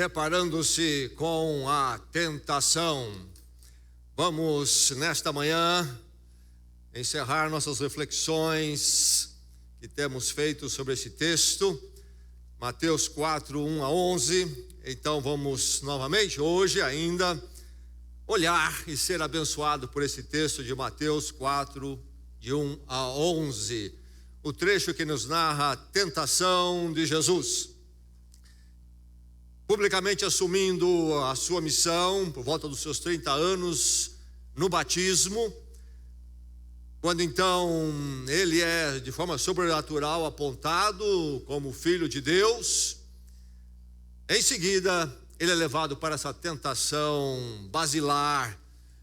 preparando-se com a tentação. Vamos, nesta manhã, encerrar nossas reflexões que temos feito sobre esse texto, Mateus 4, 1 a 11. Então vamos novamente, hoje ainda, olhar e ser abençoado por esse texto de Mateus 4, de 1 a 11. O trecho que nos narra a tentação de Jesus. Publicamente assumindo a sua missão, por volta dos seus 30 anos, no batismo, quando então ele é de forma sobrenatural apontado como filho de Deus, em seguida ele é levado para essa tentação basilar,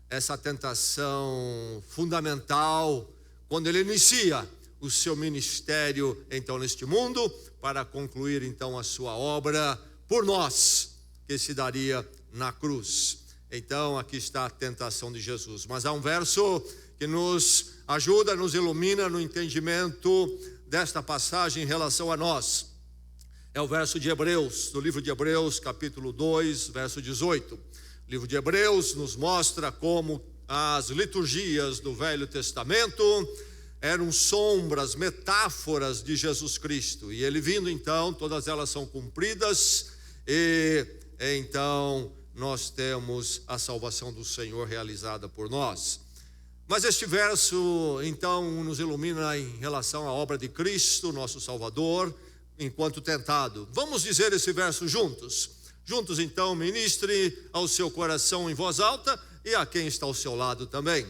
essa tentação fundamental, quando ele inicia o seu ministério então neste mundo, para concluir então a sua obra por nós, que se daria na cruz. Então aqui está a tentação de Jesus, mas há um verso que nos ajuda, nos ilumina no entendimento desta passagem em relação a nós. É o verso de Hebreus, do livro de Hebreus, capítulo 2, verso 18. O livro de Hebreus nos mostra como as liturgias do Velho Testamento eram sombras, metáforas de Jesus Cristo. E ele vindo então, todas elas são cumpridas, e então nós temos a salvação do Senhor realizada por nós. Mas este verso então nos ilumina em relação à obra de Cristo, nosso Salvador, enquanto tentado. Vamos dizer esse verso juntos. Juntos então, ministre ao seu coração em voz alta e a quem está ao seu lado também.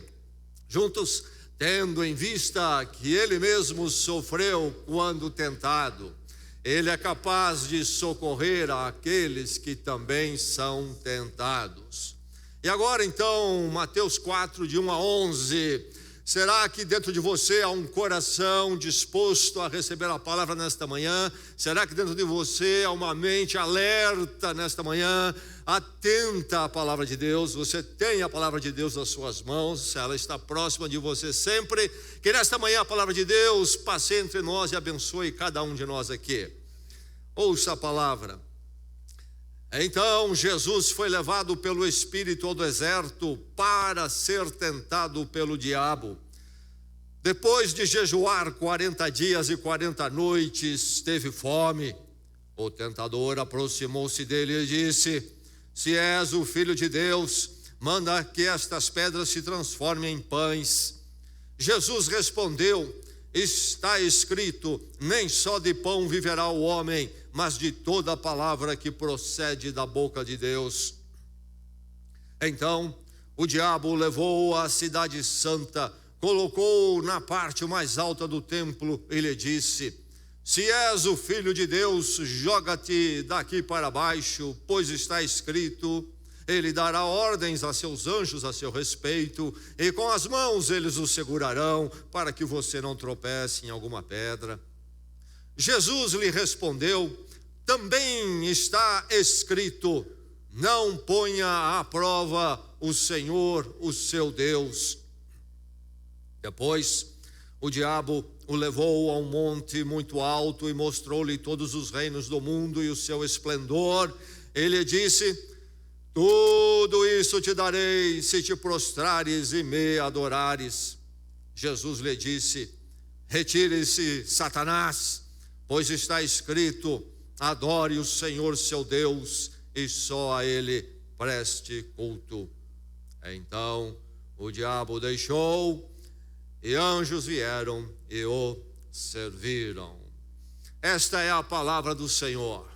Juntos, tendo em vista que ele mesmo sofreu quando tentado, ele é capaz de socorrer aqueles que também são tentados. E agora então, Mateus 4, de 1 a 11, será que dentro de você há um coração disposto a receber a palavra nesta manhã? Será que dentro de você há uma mente alerta nesta manhã, atenta à palavra de Deus? Você tem a palavra de Deus nas suas mãos, ela está próxima de você sempre. Que nesta manhã a palavra de Deus passe entre nós e abençoe cada um de nós aqui. Ouça a palavra. Então Jesus foi levado pelo Espírito ao deserto para ser tentado pelo diabo. Depois de jejuar 40 dias e 40 noites, teve fome. O tentador aproximou-se dele e disse: se és o Filho de Deus, manda que estas pedras se transformem em pães. Jesus respondeu: está escrito, nem só de pão viverá o homem, mas de toda a palavra que procede da boca de Deus. Então o diabo o levou à cidade santa, colocou-o na parte mais alta do templo e lhe disse: se és o Filho de Deus, joga-te daqui para baixo, pois está escrito, ele dará ordens a seus anjos a seu respeito, e com as mãos eles o segurarão, para que você não tropece em alguma pedra. Jesus lhe respondeu: também está escrito, não ponha à prova o Senhor, o seu Deus. Depois o diabo o levou a um monte muito alto e mostrou-lhe todos os reinos do mundo e o seu esplendor. Ele disse: tudo isso te darei se te prostrares e me adorares. Jesus lhe disse: retire-se, Satanás, pois está escrito, adore o Senhor seu Deus e só a ele preste culto. Então o diabo deixou e anjos vieram e o serviram. Esta é a palavra do Senhor.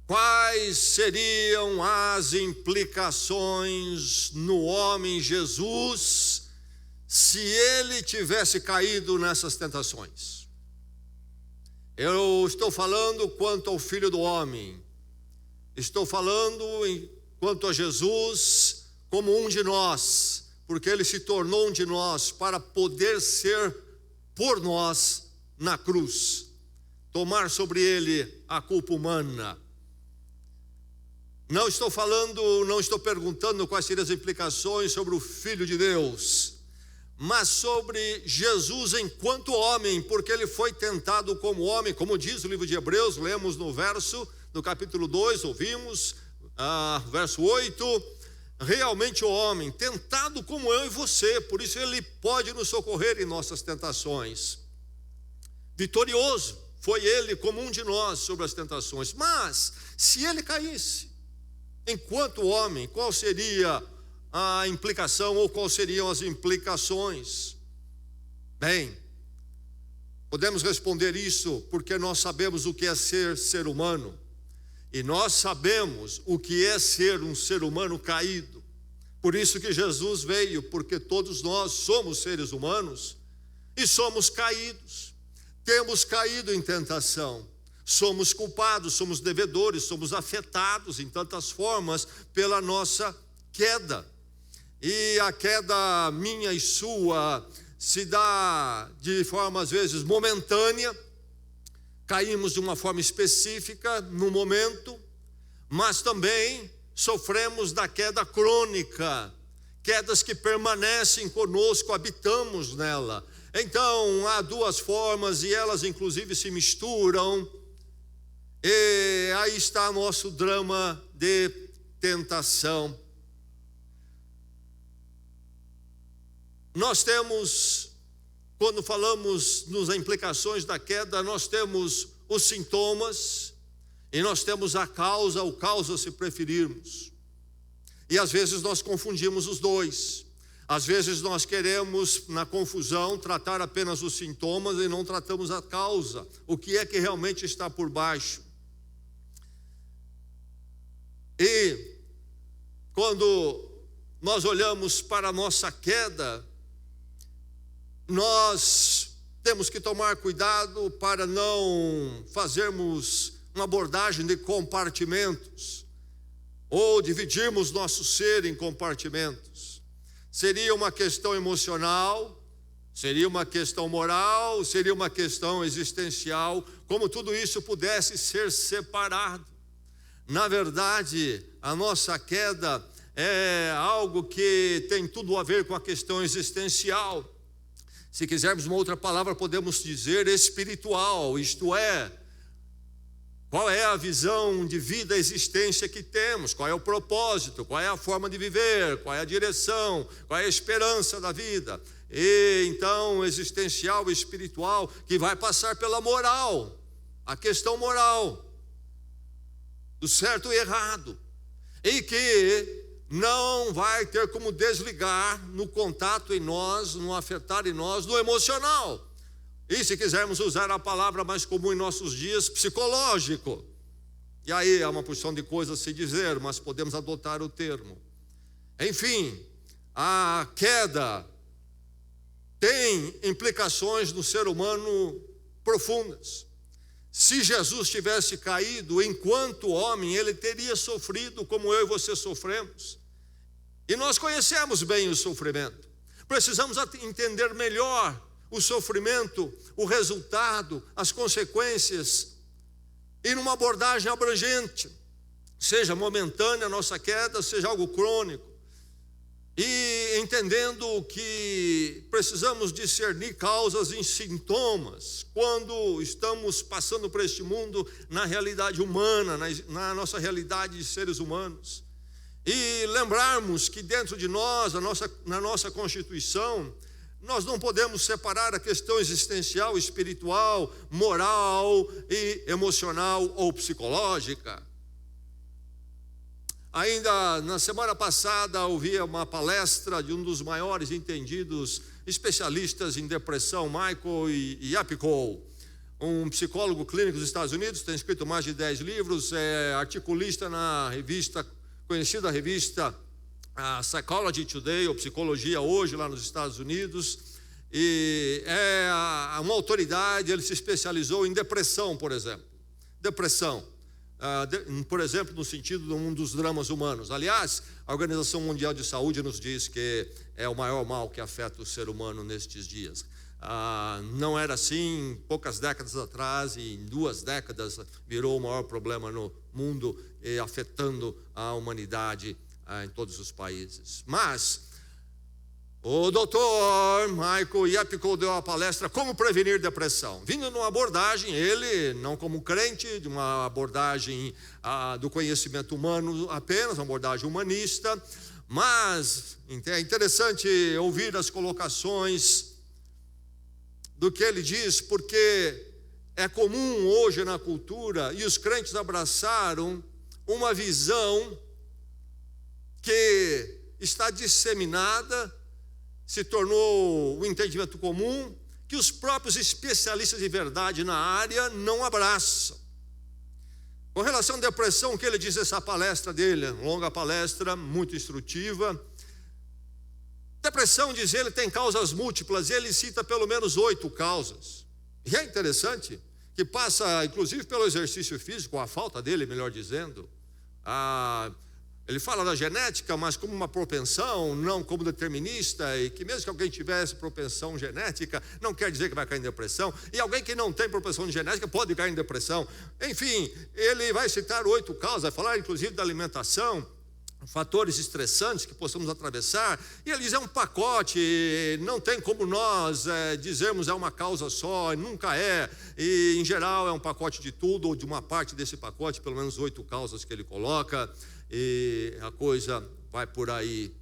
Quais seriam as implicações no homem Jesus se ele tivesse caído nessas tentações? Eu estou falando quanto ao Filho do Homem, estou falando quanto a Jesus como um de nós, porque ele se tornou um de nós para poder ser por nós na cruz, tomar sobre ele a culpa humana. Não estou perguntando quais seriam as implicações sobre o Filho de Deus, mas sobre Jesus enquanto homem, porque ele foi tentado como homem, como diz o livro de Hebreus, lemos no capítulo 2, ouvimos, verso 8, realmente o homem, tentado como eu e você, por isso ele pode nos socorrer em nossas tentações. Vitorioso, foi ele como um de nós sobre as tentações, mas se ele caísse enquanto homem, qual seria a implicação ou quais seriam as implicações? Bem, podemos responder isso porque nós sabemos o que é ser humano, e nós sabemos o que é ser um ser humano caído. Por isso que Jesus veio, porque todos nós somos seres humanos e somos caídos, temos caído em tentação, somos culpados, somos devedores, somos afetados em tantas formas pela nossa queda. E a queda minha e sua se dá de forma às vezes momentânea, caímos de uma forma específica no momento, mas também sofremos da queda crônica, quedas que permanecem conosco, habitamos nela. Então há duas formas e elas inclusive se misturam, e aí está nosso drama de tentação. Nós temos, quando falamos nas implicações da queda, nós temos os sintomas e nós temos a causa, ou causa se preferirmos. E às vezes nós confundimos os dois. Às vezes nós queremos, na confusão, tratar apenas os sintomas e não tratamos a causa, o que é que realmente está por baixo. E quando nós olhamos para a nossa queda, nós temos que tomar cuidado para não fazermos uma abordagem de compartimentos, ou dividirmos nosso ser em compartimentos. Seria uma questão emocional, seria uma questão moral, seria uma questão existencial, como tudo isso pudesse ser separado. Na verdade, a nossa queda é algo que tem tudo a ver com a questão existencial. Se quisermos uma outra palavra, podemos dizer espiritual, isto é, qual é a visão de vida, existência que temos, qual é o propósito, qual é a forma de viver, qual é a direção, qual é a esperança da vida. E então, existencial e espiritual, que vai passar pela moral, a questão moral, do certo e errado, e que não vai ter como desligar no contato em nós, no afetar em nós, no emocional. E se quisermos usar a palavra mais comum em nossos dias, psicológico. E aí é uma porção de coisas a se dizer, mas podemos adotar o termo. Enfim, a queda tem implicações no ser humano profundas. Se Jesus tivesse caído enquanto homem, ele teria sofrido como eu e você sofremos. E nós conhecemos bem o sofrimento. Precisamos entender melhor o sofrimento, o resultado, as consequências, e numa abordagem abrangente, seja momentânea a nossa queda, seja algo crônico. E entendendo que precisamos discernir causas e sintomas quando estamos passando por este mundo na realidade humana, na nossa realidade de seres humanos. E lembrarmos que dentro de nós, na nossa constituição, nós não podemos separar a questão existencial, espiritual, moral e emocional ou psicológica. Ainda na semana passada ouvi uma palestra de um dos maiores entendidos especialistas em depressão, Michael Yapko, um psicólogo clínico dos Estados Unidos, tem escrito mais de 10 livros, é articulista na revista, conhecida revista Psychology Today, ou Psicologia Hoje, lá nos Estados Unidos, e é uma autoridade. Ele se especializou em depressão, por exemplo. Depressão. Por exemplo, no sentido de um dos dramas humanos. Aliás, a Organização Mundial de Saúde nos diz que é o maior mal que afeta o ser humano nestes dias. Não era assim poucas décadas atrás, e em 2 décadas virou o maior problema no mundo, afetando a humanidade em todos os países. Mas O doutor Michael Yapko deu uma palestra Como Prevenir Depressão, vindo numa abordagem, ele não como crente, de uma abordagem do conhecimento humano apenas, uma abordagem humanista, mas é interessante ouvir as colocações do que ele diz, porque é comum hoje na cultura, e os crentes abraçaram uma visão que está disseminada, se tornou um entendimento comum, que os próprios especialistas de verdade na área não abraçam. Com relação à depressão, o que ele diz nessa palestra dele, longa palestra, muito instrutiva. Depressão, diz ele, tem causas múltiplas, e ele cita pelo menos 8 causas. E é interessante que passa, inclusive, pelo exercício físico, a falta dele, melhor dizendo. Ele fala da genética, mas como uma propensão, não como determinista, e que mesmo que alguém tivesse propensão genética, não quer dizer que vai cair em depressão, e alguém que não tem propensão genética pode cair em depressão. Enfim, ele vai citar 8 causas, vai falar inclusive da alimentação, fatores estressantes que possamos atravessar, e ele diz, é um pacote, não tem como nós dizermos é uma causa só, nunca é, e em geral é um pacote de tudo, ou de uma parte desse pacote, pelo menos 8 causas que ele coloca, e a coisa vai por aí.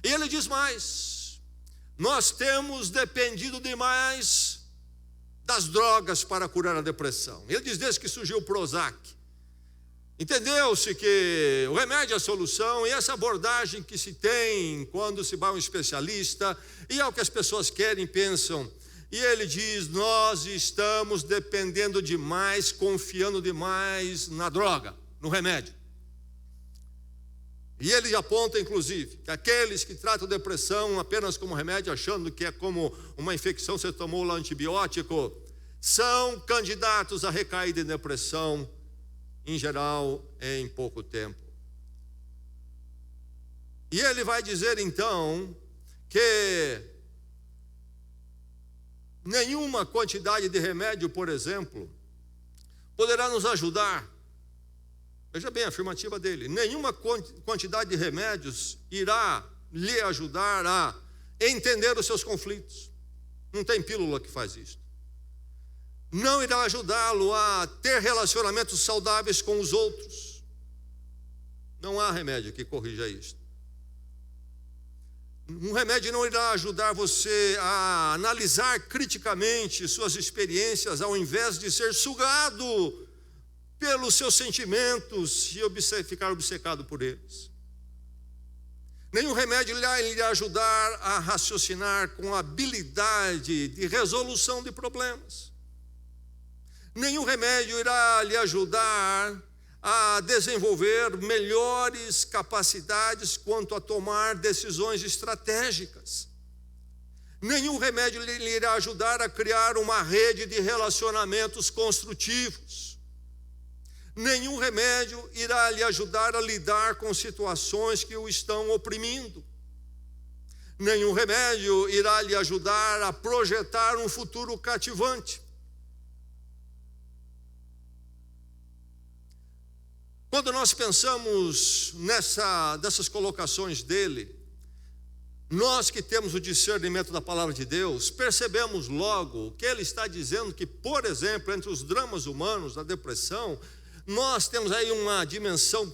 E ele diz mais, nós temos dependido demais das drogas para curar a depressão. Ele diz, desde que surgiu o Prozac, entendeu-se que o remédio é a solução, e essa abordagem que se tem quando se vai a um especialista, e é o que as pessoas querem, pensam. E ele diz, nós estamos dependendo demais, confiando demais na droga, no remédio. E ele aponta, inclusive, que aqueles que tratam depressão apenas como remédio, achando que é como uma infecção, você tomou lá antibiótico, são candidatos a recaída em depressão, em geral, em pouco tempo. E ele vai dizer, então, que nenhuma quantidade de remédio, por exemplo, poderá nos ajudar. Veja bem a afirmativa dele, nenhuma quantidade de remédios irá lhe ajudar a entender os seus conflitos. Não tem pílula que faz isso. Não irá ajudá-lo a ter relacionamentos saudáveis com os outros. Não há remédio que corrija isso. Um remédio não irá ajudar você a analisar criticamente suas experiências, ao invés de ser sugado pelos seus sentimentos e ficar obcecado por eles. Nenhum remédio irá ajudar a raciocinar com habilidade de resolução de problemas. Nenhum remédio irá lhe ajudar a desenvolver melhores capacidades quanto a tomar decisões estratégicas. Nenhum remédio lhe irá ajudar a criar uma rede de relacionamentos construtivos. Nenhum remédio irá lhe ajudar a lidar com situações que o estão oprimindo. Nenhum remédio irá lhe ajudar a projetar um futuro cativante. Quando nós pensamos dessas colocações dele, nós que temos o discernimento da palavra de Deus, percebemos logo que ele está dizendo que, por exemplo, entre os dramas humanos, a depressão, nós temos aí uma dimensão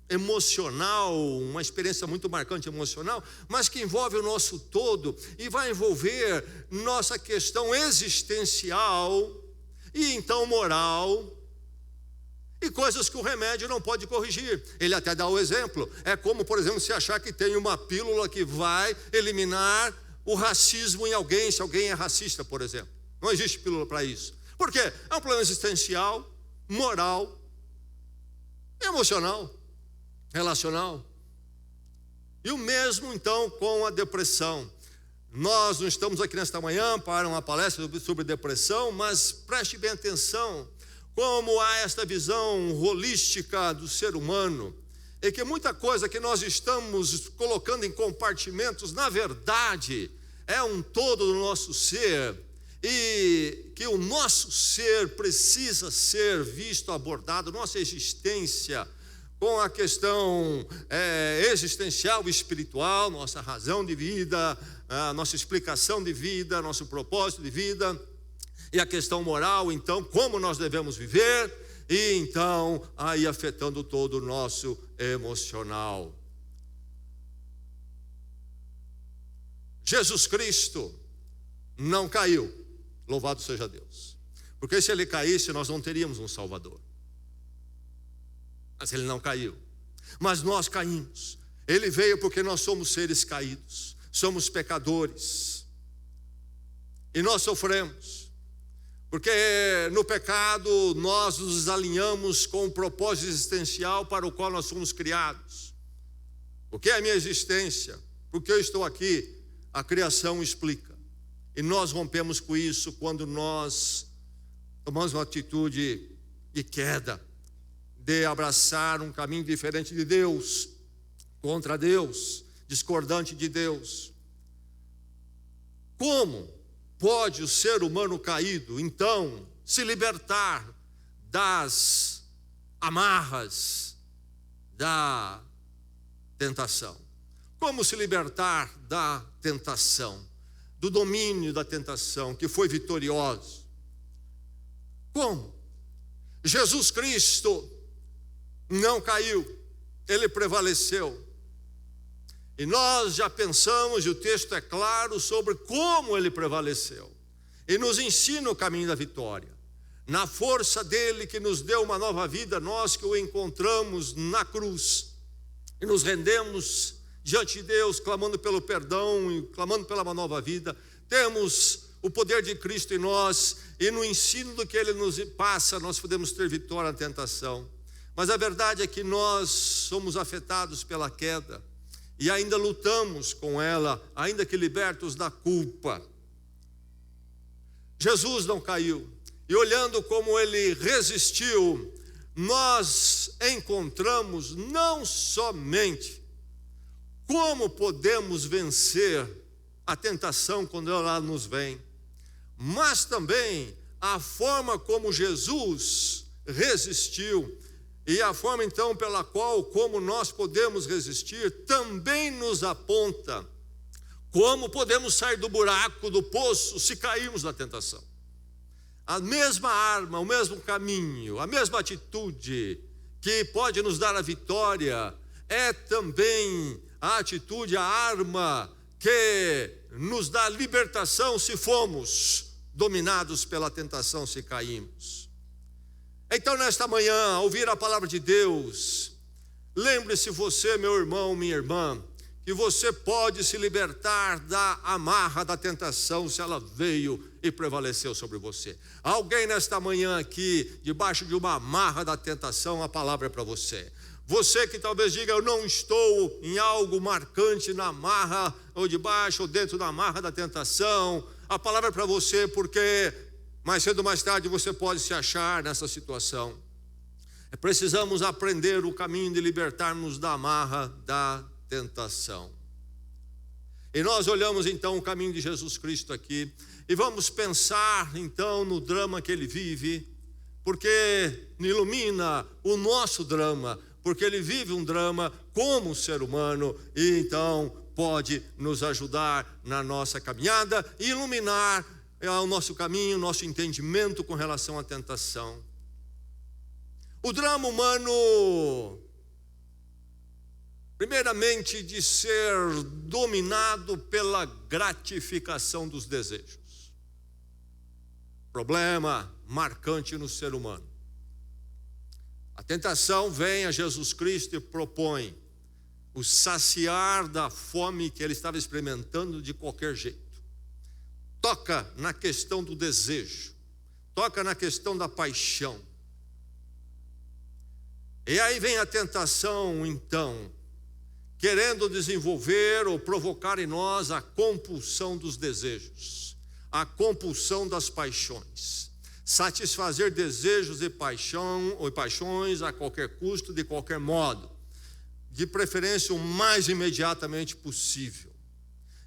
emocional, uma experiência muito marcante emocional, mas que envolve o nosso todo e vai envolver nossa questão existencial e então moral, e coisas que o remédio não pode corrigir. Ele até dá o exemplo, é como, por exemplo, se achar que tem uma pílula que vai eliminar o racismo em alguém, se alguém é racista, por exemplo. Não existe pílula para isso. Por quê? É um problema existencial, moral, emocional, relacional. E o mesmo então com a depressão. Nós não estamos aqui nesta manhã para uma palestra sobre depressão, mas preste bem atenção como há esta visão holística do ser humano, e que muita coisa que nós estamos colocando em compartimentos, na verdade, é um todo do nosso ser, e que o nosso ser precisa ser visto, abordado, nossa existência com a questão existencial e espiritual, nossa razão de vida, a nossa explicação de vida, nosso propósito de vida, e a questão moral, então, como nós devemos viver, e então, aí afetando todo o nosso emocional. Jesus Cristo não caiu, louvado seja Deus, porque se ele caísse, nós não teríamos um Salvador. Mas ele não caiu, mas nós caímos. Ele veio porque nós somos seres caídos, somos pecadores, e nós sofremos, porque no pecado nós nos alinhamos com o propósito existencial para o qual nós fomos criados. O que é a minha existência? Por que eu estou aqui? A criação explica. E nós rompemos com isso quando nós tomamos uma atitude de queda, de abraçar um caminho diferente de Deus, contra Deus, discordante de Deus. Como pode o ser humano caído, então, se libertar das amarras da tentação? Como se libertar da tentação, do domínio da tentação, que foi vitorioso? Como? Jesus Cristo não caiu, ele prevaleceu. E nós já pensamos, e o texto é claro sobre como ele prevaleceu. E nos ensina o caminho da vitória. Na força dele que nos deu uma nova vida, nós que o encontramos na cruz. E nos rendemos diante de Deus, clamando pelo perdão e clamando pela uma nova vida. Temos o poder de Cristo em nós, e no ensino do que ele nos passa, nós podemos ter vitória na tentação. Mas a verdade é que nós somos afetados pela queda, e ainda lutamos com ela, ainda que libertos da culpa. Jesus não caiu, e olhando como ele resistiu, nós encontramos não somente como podemos vencer a tentação quando ela nos vem, mas também a forma como Jesus resistiu, e a forma então pela qual, como nós podemos resistir, também nos aponta como podemos sair do buraco, do poço, se cairmos na tentação. A mesma arma, o mesmo caminho, a mesma atitude que pode nos dar a vitória, é também a atitude, a arma que nos dá libertação se formos dominados pela tentação, se caímos. Então, nesta manhã, ao ouvir a palavra de Deus, lembre-se você, meu irmão, minha irmã, que você pode se libertar da amarra da tentação se ela veio e prevaleceu sobre você. Alguém nesta manhã aqui, debaixo de uma amarra da tentação, a palavra é para você. Você que talvez diga, eu não estou em algo marcante na amarra, ou debaixo ou dentro da amarra da tentação, a palavra é para você, porque mais cedo ou mais tarde você pode se achar nessa situação. Precisamos aprender o caminho de libertar-nos da amarra da tentação. E nós olhamos então o caminho de Jesus Cristo aqui, e vamos pensar então no drama que ele vive, porque ilumina o nosso drama, porque ele vive um drama como ser humano, e então pode nos ajudar na nossa caminhada e iluminar o nosso caminho, o nosso entendimento com relação à tentação. O drama humano, primeiramente, de ser dominado pela gratificação dos desejos. Problema marcante no ser humano. A tentação vem a Jesus Cristo e propõe o saciar da fome que ele estava experimentando de qualquer jeito. Toca na questão do desejo, toca na questão da paixão. E aí vem a tentação, então, querendo desenvolver ou provocar em nós a compulsão dos desejos, a compulsão das paixões. Satisfazer desejos e paixões a qualquer custo, de qualquer modo, de preferência o mais imediatamente possível.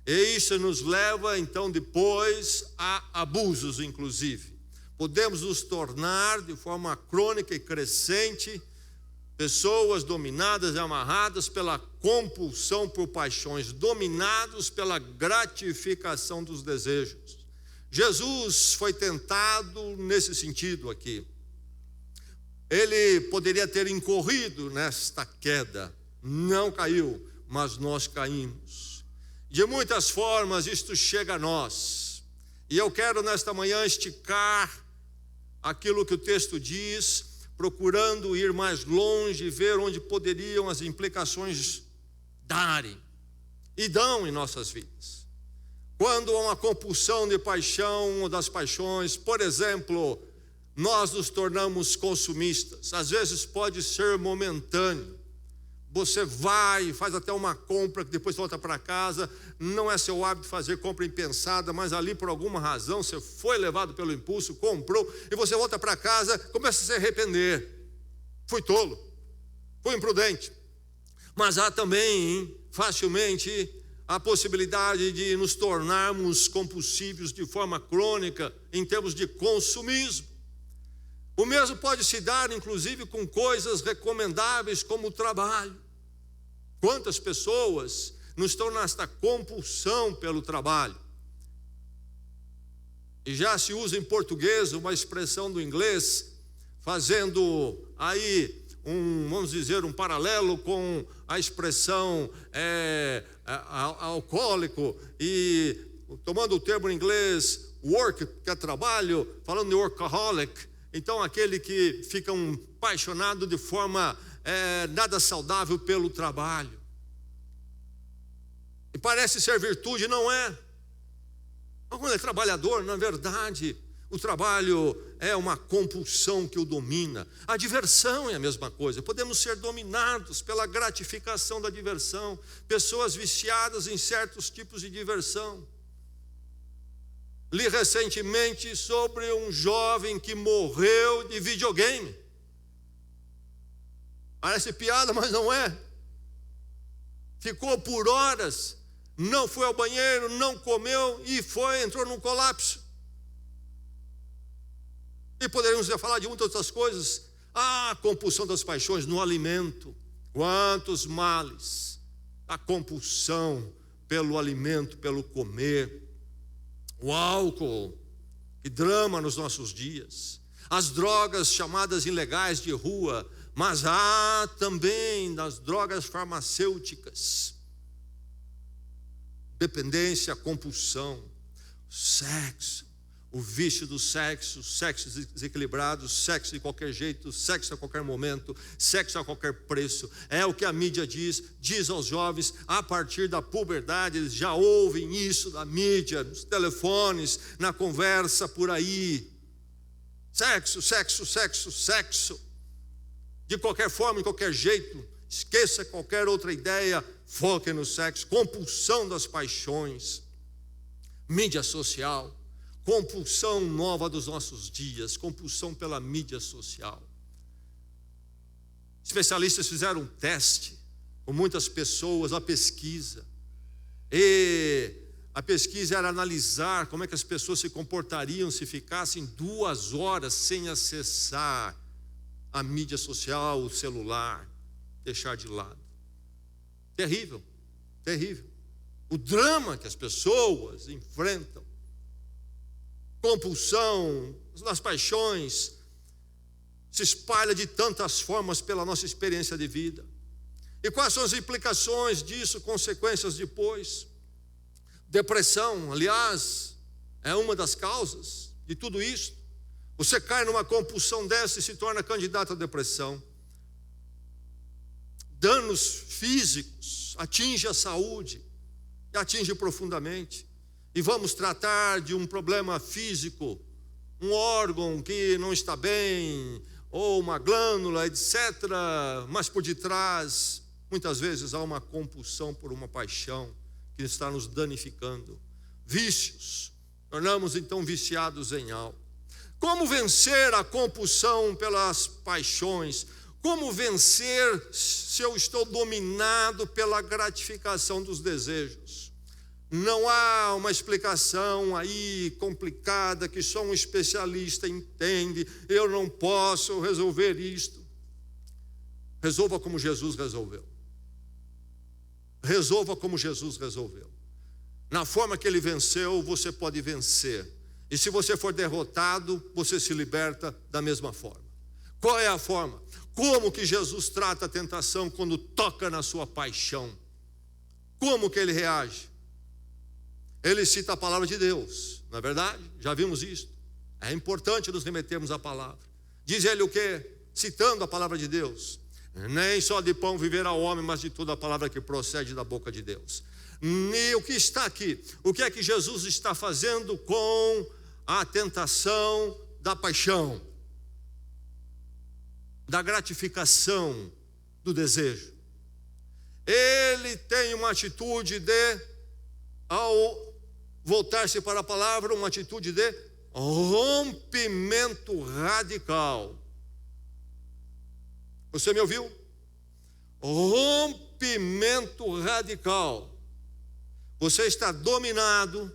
E isso nos leva então depois a abusos, inclusive. Podemos nos tornar de forma crônica e crescente Pessoas dominadas e amarradas pela compulsão por paixões, dominados pela gratificação dos desejos. Jesus foi tentado nesse sentido aqui. Ele poderia ter incorrido nesta queda, não caiu, mas nós caímos. De muitas formas isto chega a nós, e eu quero nesta manhã esticar aquilo que o texto diz, procurando ir mais longe, ver onde poderiam as implicações darem, e dão em nossas vidas. Quando há uma compulsão de paixão ou das paixões, por exemplo, nós nos tornamos consumistas. Às vezes pode ser momentâneo. Você vai e faz até uma compra que depois volta para casa. Não é seu hábito fazer compra impensada, mas ali por alguma razão você foi levado pelo impulso, comprou, e você volta para casa, começa a se arrepender. Fui tolo, fui imprudente. Mas há também, facilmente, a possibilidade de nos tornarmos compulsivos de forma crônica em termos de consumismo. O mesmo pode se dar, inclusive, com coisas recomendáveis como o trabalho. Quantas pessoas não estão nesta compulsão pelo trabalho? E já se usa em português uma expressão do inglês, fazendo aí vamos dizer, um paralelo com a expressão alcoólico, e tomando o termo em inglês work, que é trabalho, falando de workaholic. Então, aquele que fica apaixonado de forma nada saudável pelo trabalho. E parece ser virtude, não é. Mas quando é trabalhador, na verdade, o trabalho é uma compulsão que o domina. A diversão é a mesma coisa. Podemos ser dominados pela gratificação da diversão. Pessoas viciadas em certos tipos de diversão. Li recentemente sobre um jovem que morreu de videogame. Parece piada, mas não é. Ficou por horas, não foi ao banheiro, não comeu e entrou num colapso. E poderíamos falar de muitas outras coisas. A compulsão das paixões no alimento. Quantos males. A compulsão pelo alimento, pelo comer. O álcool, que drama nos nossos dias. As drogas chamadas ilegais de rua, mas há também das drogas farmacêuticas. Dependência, compulsão, sexo, o vício do sexo desequilibrado, sexo de qualquer jeito, sexo a qualquer momento, sexo a qualquer preço. É o que a mídia diz aos jovens, a partir da puberdade, eles já ouvem isso da mídia, nos telefones, na conversa por aí. Sexo, sexo, sexo, sexo. De qualquer forma, de qualquer jeito, esqueça qualquer outra ideia, foque no sexo. Compulsão das paixões, mídia social. Compulsão nova dos nossos dias, compulsão pela mídia social. Especialistas fizeram um teste com muitas pessoas, a pesquisa. E a pesquisa era analisar como é que as pessoas se comportariam se ficassem 2 horas sem acessar a mídia social, o celular, deixar de lado. Terrível, terrível. O drama que as pessoas enfrentam. Compulsão das paixões se espalha de tantas formas pela nossa experiência de vida. E quais são as implicações disso, consequências depois? Depressão, aliás, é uma das causas de tudo isso. Você cai numa compulsão dessa e se torna candidato à depressão. Danos físicos, atinge a saúde, e atinge profundamente. E vamos tratar de um problema físico, um órgão que não está bem, ou uma glândula, etc. Mas por detrás, muitas vezes há uma compulsão por uma paixão que está nos danificando. Vícios, tornamos então viciados em algo. Como vencer a compulsão pelas paixões? Como vencer se eu estou dominado pela gratificação dos desejos? Não há uma explicação aí complicada que só um especialista entende. Eu não posso resolver isto. Resolva como Jesus resolveu. Resolva como Jesus resolveu. Na forma que ele venceu, você pode vencer. E se você for derrotado, você se liberta da mesma forma. Qual é a forma? Como que Jesus trata a tentação quando toca na sua paixão? Como que ele reage? Ele cita a palavra de Deus, não é verdade? Já vimos isso. É importante nos remetermos à palavra. Diz ele o quê? Citando a palavra de Deus. Nem só de pão viverá o homem, mas de toda a palavra que procede da boca de Deus. E o que está aqui? O que é que Jesus está fazendo com a tentação da paixão? Da gratificação do desejo. Ele tem uma atitude de, ao voltar-se para a palavra, uma atitude de rompimento radical. Você me ouviu? Rompimento radical. Você está dominado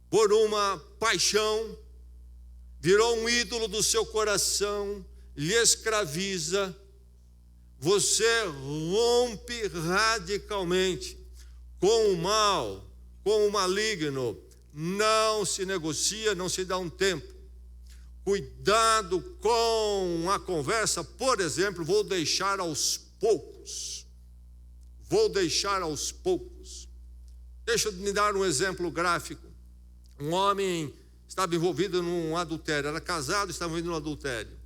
por uma paixão, virou um ídolo do seu coração, lhe escraviza. Você rompe radicalmente com o mal, com o maligno. Não se negocia, não se dá um tempo. Cuidado com a conversa, por exemplo, vou deixar aos poucos. Vou deixar aos poucos. Deixa eu me dar um exemplo gráfico. Um homem estava envolvido num adultério, era casado e estava envolvido num adultério.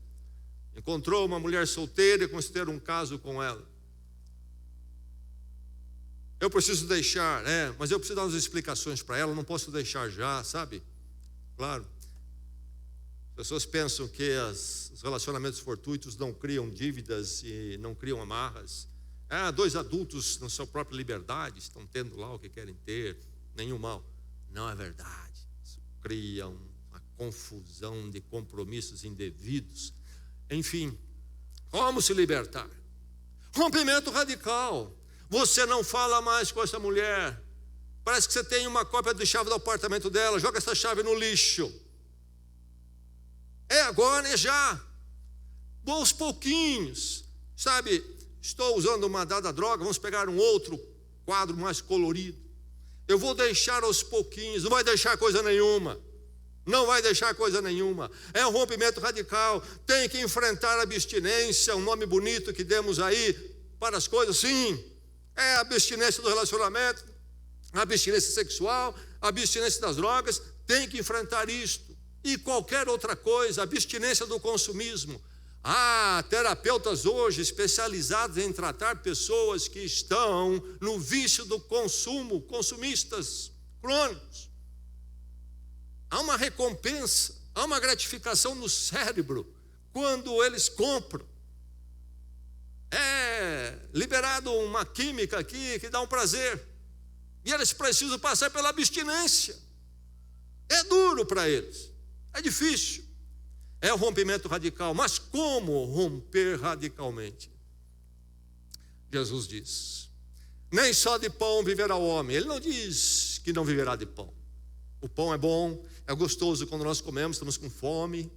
Encontrou uma mulher solteira e começou a ter um caso com ela. Eu preciso deixar, mas eu preciso dar umas explicações para ela, não posso deixar já, sabe? Claro. As pessoas pensam que os relacionamentos fortuitos não criam dívidas e não criam amarras. Dois adultos na sua própria liberdade estão tendo lá o que querem ter, nenhum mal. Não é verdade. Isso cria uma confusão de compromissos indevidos. Enfim, como se libertar? Rompimento radical. Você não fala mais com essa mulher. Parece que você tem uma cópia da chave do apartamento dela. Joga essa chave no lixo. É agora, é já. Aos pouquinhos. Sabe, estou usando uma dada droga, vamos pegar um outro quadro mais colorido. Eu vou deixar aos pouquinhos, não vai deixar coisa nenhuma. Não vai deixar coisa nenhuma. É um rompimento radical. Tem que enfrentar a abstinência, um nome bonito que demos aí para as coisas. Sim, é a abstinência do relacionamento, a abstinência sexual, a abstinência das drogas. Tem que enfrentar isto. E qualquer outra coisa, a abstinência do consumismo. Há terapeutas hoje especializados em tratar pessoas que estão no vício do consumo, consumistas crônicos. Há uma recompensa, há uma gratificação no cérebro quando eles compram. É liberado uma química aqui que dá um prazer. E eles precisam passar pela abstinência. É duro para eles, é difícil. É o rompimento radical. Mas como romper radicalmente? Jesus diz: nem só de pão viverá o homem. Ele não diz que não viverá de pão. O pão é bom, é gostoso quando nós comemos, estamos com fome.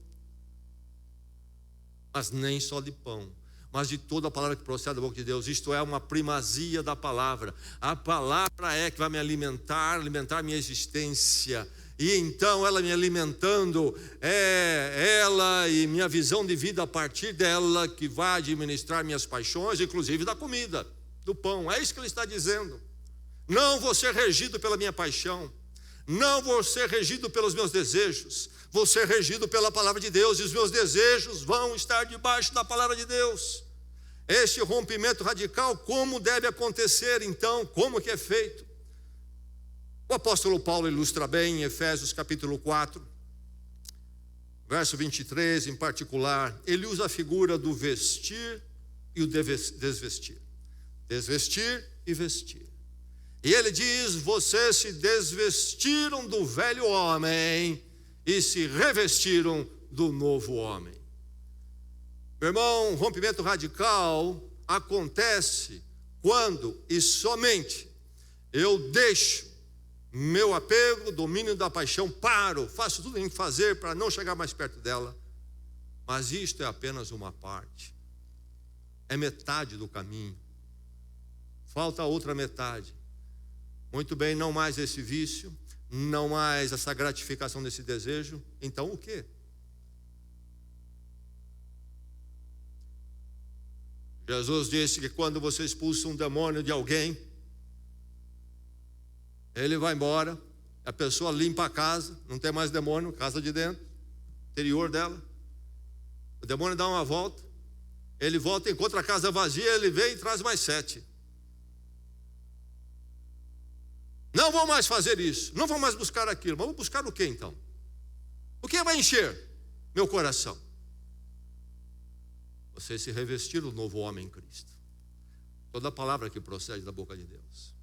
Mas nem só de pão, mas de toda a palavra que procede da boca de Deus. Isto é uma primazia da palavra. A palavra é que vai me alimentar minha existência. E então ela me alimentando, ela e minha visão de vida a partir dela que vai administrar minhas paixões, inclusive da comida, do pão. É isso que ele está dizendo. Não vou ser regido pela minha paixão. Não vou ser regido pelos meus desejos. Vou ser regido pela palavra de Deus. E os meus desejos vão estar debaixo da palavra de Deus. Este rompimento radical, como deve acontecer então? Como que é feito? O apóstolo Paulo ilustra bem em Efésios capítulo 4, verso 23 em particular. Ele usa a figura do vestir e o desvestir. Desvestir e vestir. E ele diz: vocês se desvestiram do velho homem e se revestiram do novo homem. Meu irmão, rompimento radical acontece quando e somente eu deixo meu apego, domínio da paixão, paro, faço tudo que tenho que fazer para não chegar mais perto dela. Mas isto é apenas uma parte. É metade do caminho. Falta a outra metade. Muito bem, não mais esse vício, não mais essa gratificação desse desejo. Então o quê? Jesus disse que quando você expulsa um demônio de alguém, ele vai embora, a pessoa limpa a casa, não tem mais demônio, casa de dentro, interior dela. O demônio dá uma volta, ele volta, encontra a casa vazia, ele vem e traz mais 7. Não vou mais fazer isso, não vou mais buscar aquilo, mas vou buscar o que então? O que vai encher meu coração? Você se revestir do novo homem em Cristo. Toda a palavra que procede da boca de Deus.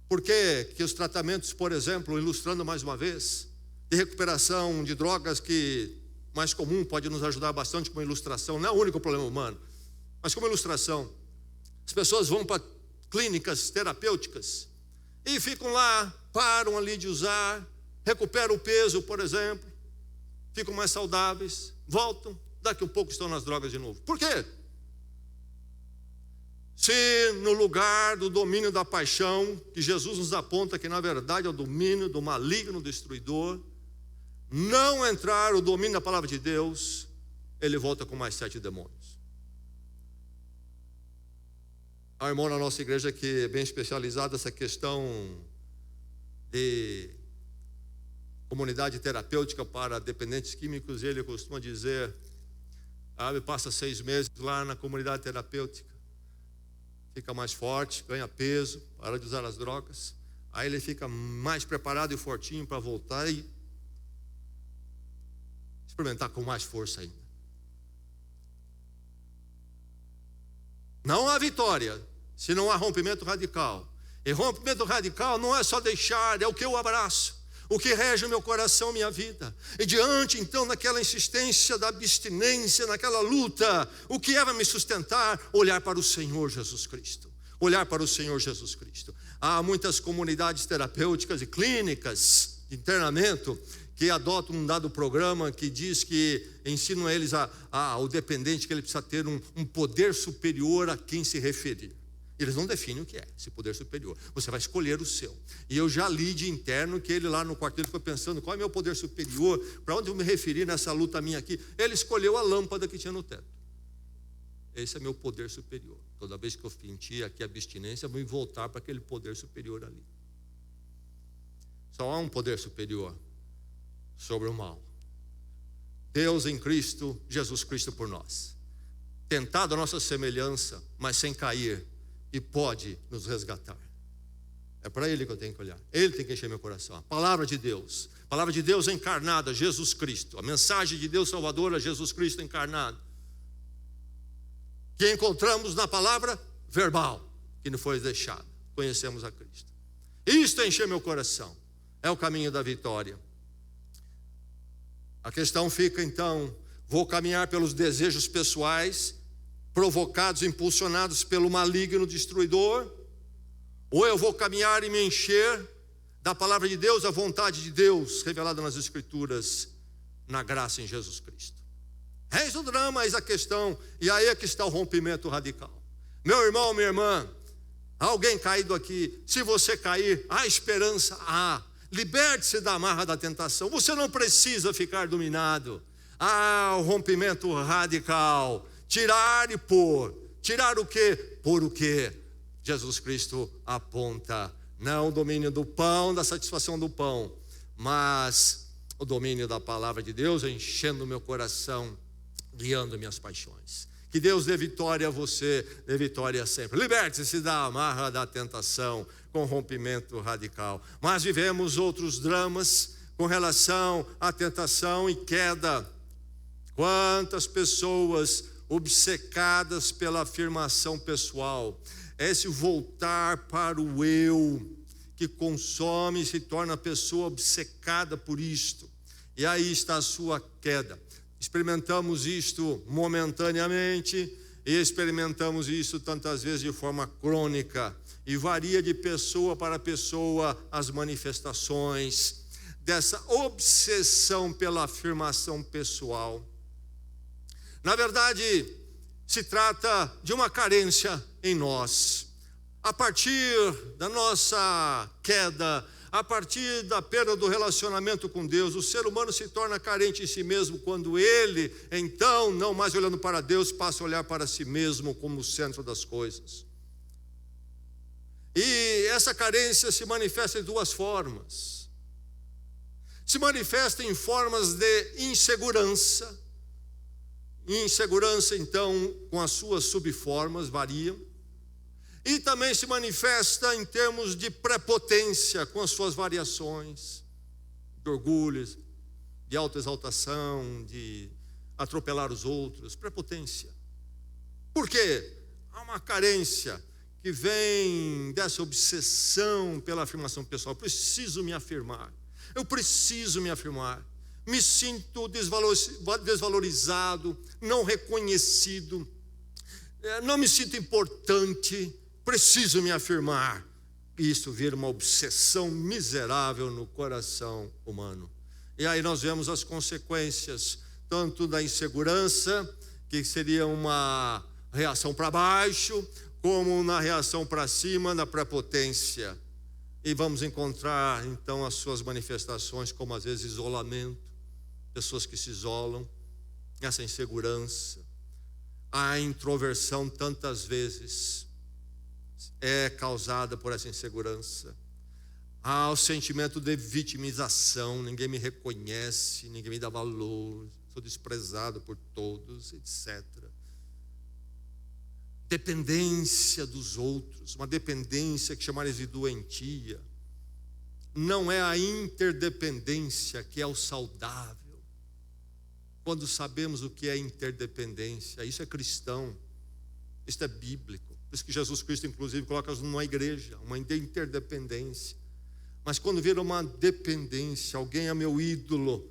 Por que os tratamentos, por exemplo, ilustrando mais uma vez, de recuperação de drogas, que mais comum pode nos ajudar bastante como ilustração, não é o único problema humano, mas como ilustração. As pessoas vão para clínicas terapêuticas e ficam lá, param ali de usar, recuperam o peso, por exemplo, ficam mais saudáveis, voltam, daqui a pouco estão nas drogas de novo. Por quê? Se no lugar do domínio da paixão, que Jesus nos aponta que na verdade é o domínio do maligno destruidor, não entrar o domínio da palavra de Deus, ele volta com mais 7 demônios. A irmã na nossa igreja que é bem especializada nessa questão de comunidade terapêutica para dependentes químicos, ele costuma dizer, passa 6 meses lá na comunidade terapêutica, fica mais forte, ganha peso, para de usar as drogas, aí ele fica mais preparado e fortinho para voltar e experimentar com mais força ainda. Não há vitória se não há rompimento radical. E rompimento radical não é só deixar, é o que eu abraço, o que rege o meu coração, minha vida. E diante então daquela insistência, da abstinência, naquela luta, o que vai me sustentar? Olhar para o Senhor Jesus Cristo. Olhar para o Senhor Jesus Cristo. Há muitas comunidades terapêuticas e clínicas de internamento que adotam um dado programa que diz que ensinam a eles, ao dependente, que ele precisa ter um poder superior a quem se referir. Eles não definem o que é esse poder superior. Você vai escolher o seu. E eu já li de interno que ele lá no quarto ficou pensando, qual é o meu poder superior? Para onde eu me referir nessa luta minha aqui? Ele escolheu a lâmpada que tinha no teto. Esse é meu poder superior. Toda vez que eu sentir aqui a abstinência, eu vou voltar para aquele poder superior ali. Só há um poder superior sobre o mal. Deus em Cristo, Jesus Cristo por nós. Tentado a nossa semelhança, mas sem cair, e pode nos resgatar. É para Ele que eu tenho que olhar. Ele tem que encher meu coração. A palavra de Deus encarnada, Jesus Cristo. A mensagem de Deus salvadora, Jesus Cristo encarnado, que encontramos na palavra verbal, que não foi deixada. Conhecemos a Cristo. Isto encher meu coração. É o caminho da vitória. A questão fica então, vou caminhar pelos desejos pessoais, provocados, impulsionados pelo maligno destruidor, ou eu vou caminhar e me encher da palavra de Deus, a vontade de Deus revelada nas Escrituras, na graça em Jesus Cristo. Eis o drama, eis a questão, e aí é que está o rompimento radical. Meu irmão, minha irmã, alguém caído aqui, se você cair, há esperança, há. Liberte-se da amarra da tentação, você não precisa ficar dominado. Há o rompimento radical. Tirar e pôr. Tirar o quê? Pôr o quê? Jesus Cristo aponta. Não o domínio do pão, da satisfação do pão, mas o domínio da palavra de Deus, enchendo o meu coração, guiando minhas paixões. Que Deus dê vitória a você, dê vitória sempre. Liberte-se da amarra da tentação com rompimento radical. Mas vivemos outros dramas com relação à tentação e queda. Quantas pessoas obcecadas pela afirmação pessoal, esse voltar para o eu, que consome e se torna a pessoa obcecada por isto, e aí está a sua queda. Experimentamos isto momentaneamente e experimentamos isso tantas vezes de forma crônica, e varia de pessoa para pessoa as manifestações dessa obsessão pela afirmação pessoal. Na verdade, se trata de uma carência em nós. A partir da nossa queda, a partir da perda do relacionamento com Deus, o ser humano se torna carente em si mesmo quando ele, então, não mais olhando para Deus, passa a olhar para si mesmo como o centro das coisas. E essa carência se manifesta em duas formas. Se manifesta em formas de insegurança. Insegurança, então, com as suas subformas, variam. E também se manifesta em termos de prepotência, com as suas variações, de orgulho, de autoexaltação, de atropelar os outros, prepotência. Por quê? Há uma carência que vem dessa obsessão pela afirmação pessoal. Eu preciso me afirmar, me sinto desvalorizado, não reconhecido, não me sinto importante, preciso me afirmar. E isso vira uma obsessão miserável no coração humano. E aí nós vemos as consequências, tanto da insegurança, que seria uma reação para baixo, como na reação para cima, na prepotência. E vamos encontrar então as suas manifestações, como às vezes isolamento, pessoas que se isolam, essa insegurança, a introversão tantas vezes é causada por essa insegurança. Há o sentimento de vitimização, ninguém me reconhece, ninguém me dá valor, sou desprezado por todos, etc. Dependência dos outros, uma dependência que chamaram de doentia. Não é a interdependência que é o saudável. Quando sabemos o que é interdependência, isso é cristão, isso é bíblico. Por isso que Jesus Cristo, inclusive, coloca numa igreja, uma interdependência. Mas quando vira uma dependência, alguém é meu ídolo,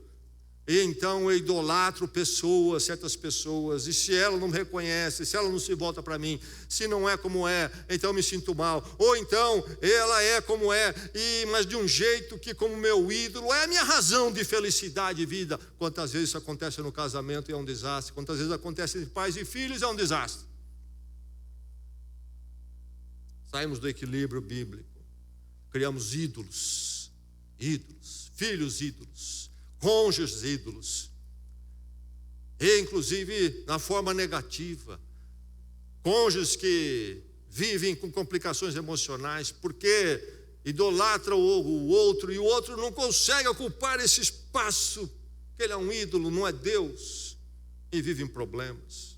e então eu idolatro pessoas, certas pessoas, e se ela não me reconhece, se ela não se volta para mim, se não é como é, então eu me sinto mal. Ou então ela é como é, mas de um jeito que, como meu ídolo, é a minha razão de felicidade e vida. Quantas vezes isso acontece no casamento e é um desastre, quantas vezes acontece entre pais e filhos, é um desastre. Saímos do equilíbrio bíblico, criamos ídolos, filhos ídolos, cônjuges ídolos, e inclusive na forma negativa, cônjuges que vivem com complicações emocionais, porque idolatram o outro, e o outro não consegue ocupar esse espaço, que ele é um ídolo, não é Deus, e vive em problemas.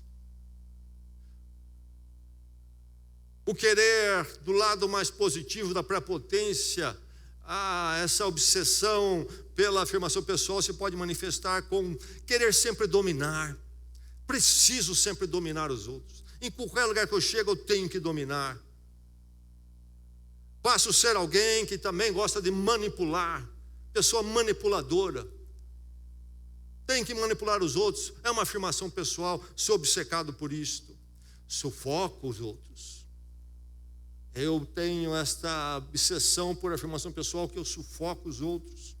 O querer do lado mais positivo da prepotência, essa obsessão pela afirmação pessoal se pode manifestar com querer sempre dominar. Preciso sempre dominar os outros. Em qualquer lugar que eu chego, eu tenho que dominar. Passo a ser alguém que também gosta de manipular, pessoa manipuladora. Tem que manipular os outros, é uma afirmação pessoal, sou obcecado por isto. Sufoco os outros. Eu tenho esta obsessão por afirmação pessoal que eu sufoco os outros.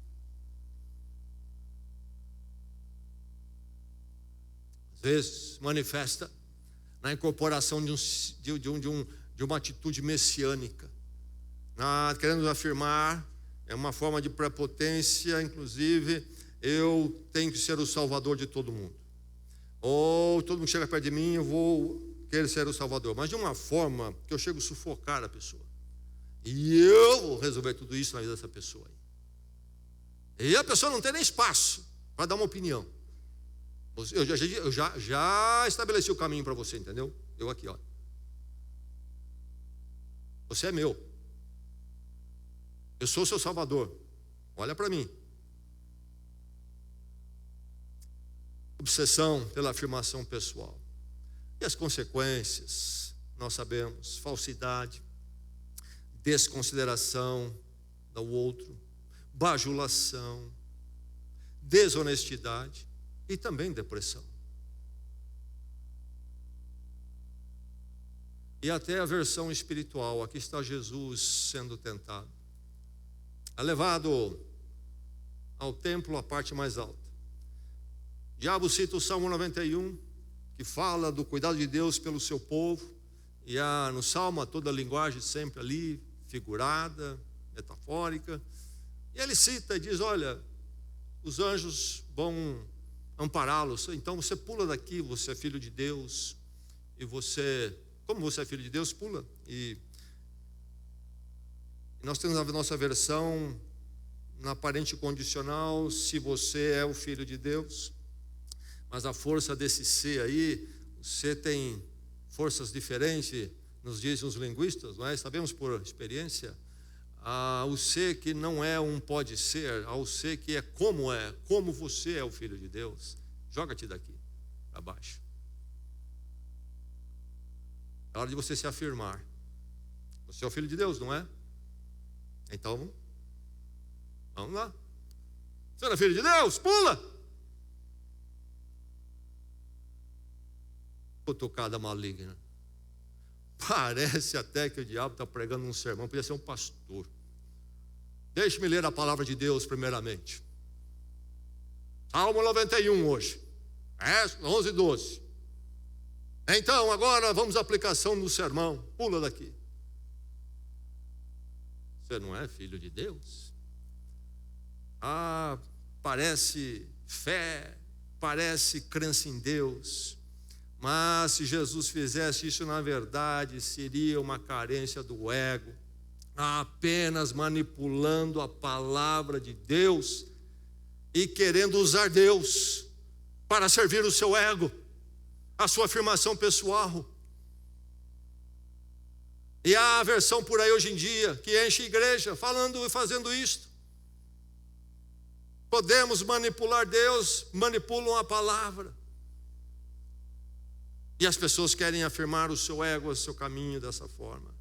Às vezes manifesta na incorporação de uma atitude messiânica, querendo afirmar, é uma forma de prepotência, inclusive, eu tenho que ser o salvador de todo mundo. Ou todo mundo chega perto de mim, eu vou querer ser o salvador, mas de uma forma que eu chego a sufocar a pessoa. E eu vou resolver tudo isso na vida dessa pessoa. E a pessoa não tem nem espaço para dar uma opinião. Eu já estabeleci o caminho para você, entendeu? Eu aqui, ó. Você é meu. Eu sou o seu salvador. Olha para mim. Obsessão pela afirmação pessoal. E as consequências, nós sabemos: falsidade, desconsideração do outro, bajulação, desonestidade e também depressão. E até a versão espiritual. Aqui está Jesus sendo tentado. É levado ao templo, a parte mais alta. O diabo cita o Salmo 91, que fala do cuidado de Deus pelo seu povo. E no Salmo, toda a linguagem sempre ali, figurada, metafórica. E ele cita e diz, olha, os anjos vão ampará-los. Então você pula daqui, você é filho de Deus. E você, como você é filho de Deus, pula. E nós temos a nossa versão na aparente condicional, se você é o filho de Deus. Mas a força desse ser aí, você tem forças diferentes, nos dizem os linguistas, não é? Sabemos por experiência, o ser que não é um pode ser, ao ser que é, como você é o filho de Deus. Joga-te daqui para baixo. É hora de você se afirmar. Você é o filho de Deus, não é? Então, vamos lá. Você não é filho de Deus? Pula! Cutucada maligna. Parece até que o diabo está pregando um sermão, podia ser um pastor. Deixe-me ler a palavra de Deus primeiramente. Salmo 91 hoje, 11 e 12. Então, agora vamos à aplicação do sermão. Pula daqui. Você não é filho de Deus? Parece fé, parece crença em Deus. Mas se Jesus fizesse isso, na verdade, seria uma carência do ego, apenas manipulando a palavra de Deus e querendo usar Deus para servir o seu ego, a sua afirmação pessoal. E há a versão por aí hoje em dia que enche a igreja falando e fazendo isto. Podemos manipular Deus, manipulam a palavra. E as pessoas querem afirmar o seu ego, o seu caminho dessa forma.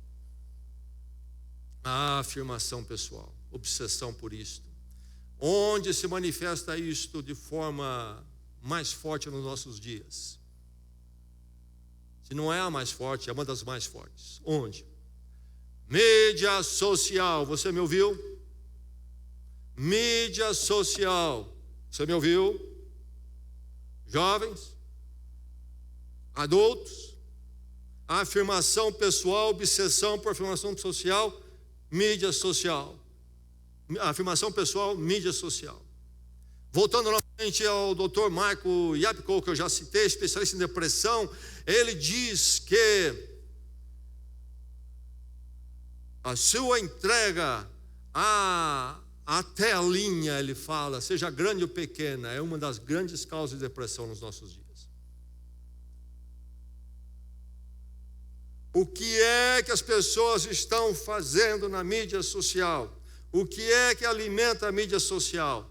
A afirmação pessoal, obsessão por isto. Onde se manifesta isto de forma mais forte nos nossos dias? Se não é a mais forte, é uma das mais fortes. Onde? Mídia social, você me ouviu? Mídia social, você me ouviu? Jovens? Adultos, a afirmação pessoal, obsessão por afirmação social, mídia social. A afirmação pessoal, mídia social. Voltando novamente ao Dr. Michael Yapko, que eu já citei, especialista em depressão, ele diz que a sua entrega à telinha, ele fala, seja grande ou pequena, é uma das grandes causas de depressão nos nossos dias. O que é que as pessoas estão fazendo na mídia social? O que é que alimenta a mídia social?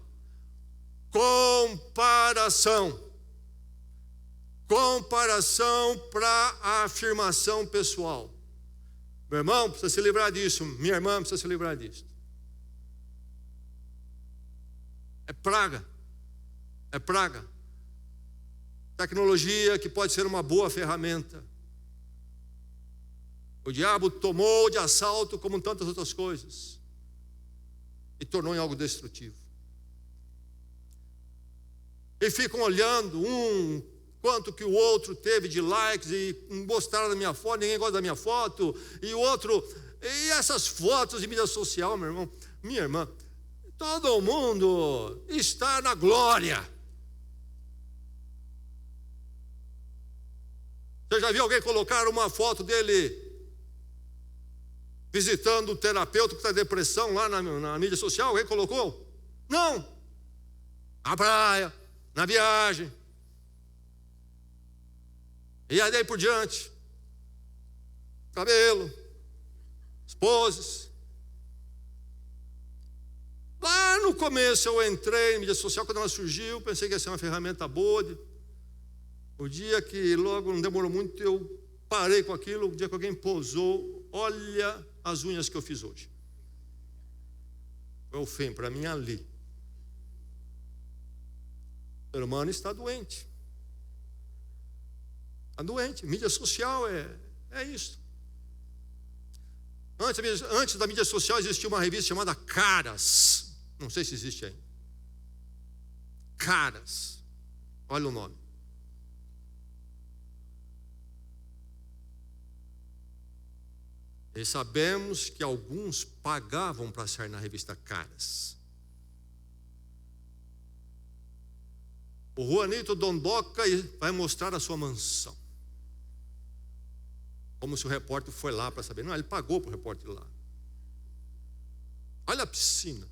Comparação. Comparação para a afirmação pessoal. Meu irmão precisa se livrar disso. Minha irmã precisa se livrar disso. É praga. É praga. Tecnologia que pode ser uma boa ferramenta. O diabo tomou de assalto como tantas outras coisas e tornou em algo destrutivo. E ficam olhando quanto que o outro teve de likes e gostaram da minha foto, ninguém gosta da minha foto, e o outro, e essas fotos de mídia social, meu irmão, minha irmã, todo mundo está na glória. Você já viu alguém colocar uma foto dele visitando o terapeuta que está em depressão lá na mídia social? Alguém colocou? Não. Na praia, na viagem. E aí daí por diante. Cabelo, as poses. Lá no começo eu entrei em mídia social, quando ela surgiu, pensei que ia ser uma ferramenta boa. O dia que logo não demorou muito, eu parei com aquilo. O dia que alguém posou, olha as unhas que eu fiz hoje. Foi o fim para mim ali. O ser humano está doente. Está doente. Mídia social é isso. Antes da mídia social existia uma revista chamada Caras. Não sei se existe ainda. Caras. Olha o nome. E sabemos que alguns pagavam para sair na revista Caras. O Juanito Dondoca vai mostrar a sua mansão. Como se o repórter foi lá para saber. Não, ele pagou para o repórter ir lá. Olha a piscina.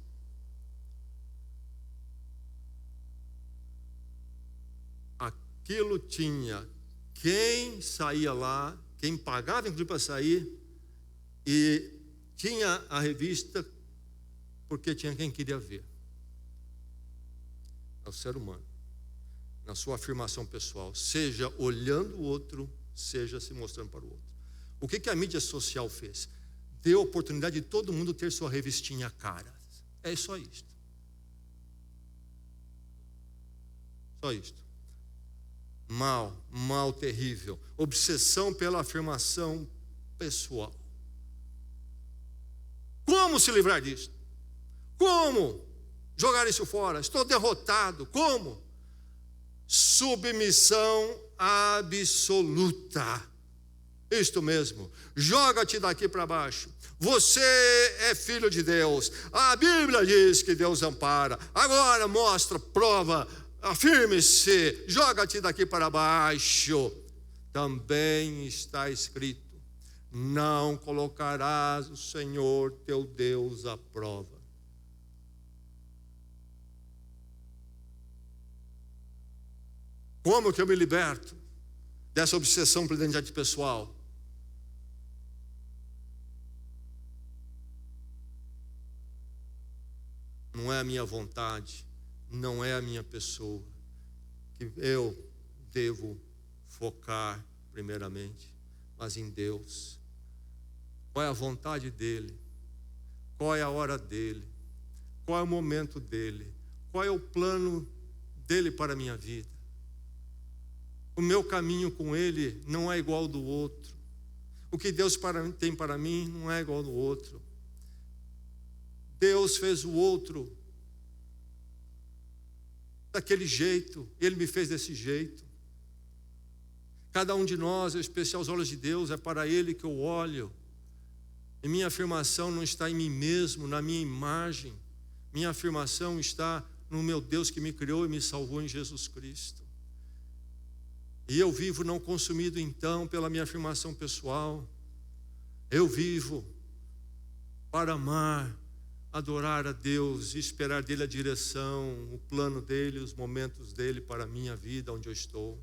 Aquilo tinha quem saía lá, quem pagava inclusive para sair, e tinha a revista porque tinha quem queria ver. É o ser humano. Na sua afirmação pessoal, seja olhando o outro, seja se mostrando para o outro. O que a mídia social fez? Deu a oportunidade de todo mundo ter sua revistinha cara. É só isto. Só isto. Mal terrível. Obsessão pela afirmação pessoal. Como se livrar disso? Como jogar isso fora? Estou derrotado. Como? Submissão absoluta. Isto mesmo. Joga-te daqui para baixo. Você é filho de Deus. A Bíblia diz que Deus ampara. Agora mostra, prova, afirme-se. Joga-te daqui para baixo. Também está escrito: não colocarás o Senhor teu Deus à prova. Como que eu me liberto dessa obsessão pela identidade pessoal? Não é a minha vontade, não é a minha pessoa que eu devo focar primeiramente, mas em Deus. Qual é a vontade dele? Qual é a hora dele? Qual é o momento dele? Qual é o plano dele para a minha vida? O meu caminho com ele não é igual ao do outro. O que Deus tem para mim não é igual ao do outro. Deus fez o outro daquele jeito, ele me fez desse jeito. Cada um de nós, em especial os olhos de Deus, é para ele que eu olho. E minha afirmação não está em mim mesmo, na minha imagem. Minha afirmação está no meu Deus que me criou e me salvou em Jesus Cristo. E eu vivo não consumido então pela minha afirmação pessoal. Eu vivo para amar, adorar a Deus e esperar dele a direção, o plano dele, os momentos dele para a minha vida, onde eu estou.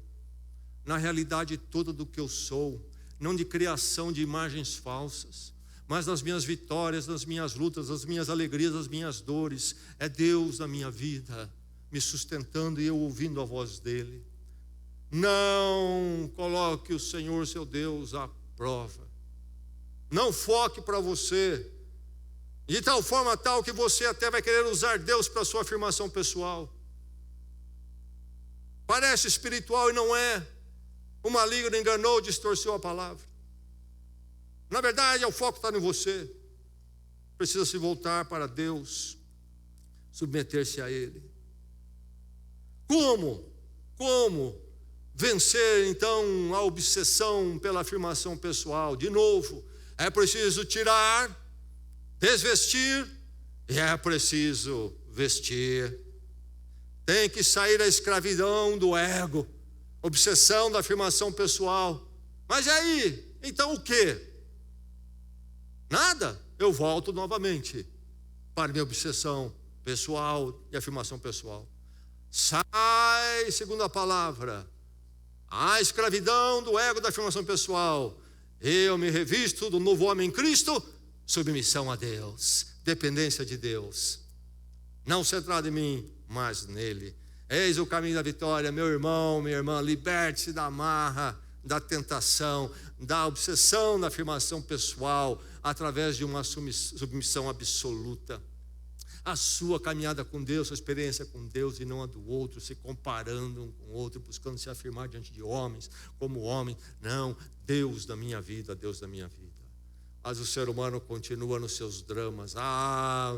Na realidade toda do que eu sou, não de criação de imagens falsas, mas das minhas vitórias, das minhas lutas, das minhas alegrias, das minhas dores. É Deus na minha vida, me sustentando e eu ouvindo a voz dele. Não coloque o Senhor seu Deus à prova. Não foque para você, de tal forma tal que você até vai querer usar Deus para sua afirmação pessoal. Parece espiritual e não é. O maligno enganou, distorceu a palavra. Na verdade, o foco está em você. Precisa se voltar para Deus, submeter-se a Ele. Como vencer então a obsessão pela afirmação pessoal? De novo, é preciso tirar, desvestir, e é preciso vestir. Tem que sair da escravidão do ego, obsessão da afirmação pessoal. Mas e aí? Então o quê? Nada. Eu volto novamente para minha obsessão pessoal e afirmação pessoal. Sai, segundo a palavra, a escravidão do ego da afirmação pessoal. Eu me revisto do novo homem em Cristo, submissão a Deus, dependência de Deus. Não centrado em mim, mas nele. Eis o caminho da vitória, meu irmão, minha irmã. Liberte-se da amarra, da tentação, da obsessão da afirmação pessoal, através de uma submissão absoluta. A sua caminhada com Deus, sua experiência com Deus e não a do outro, se comparando um com o outro, buscando se afirmar diante de homens, como homem. Não, Deus da minha vida, Deus da minha vida. Mas o ser humano continua nos seus dramas.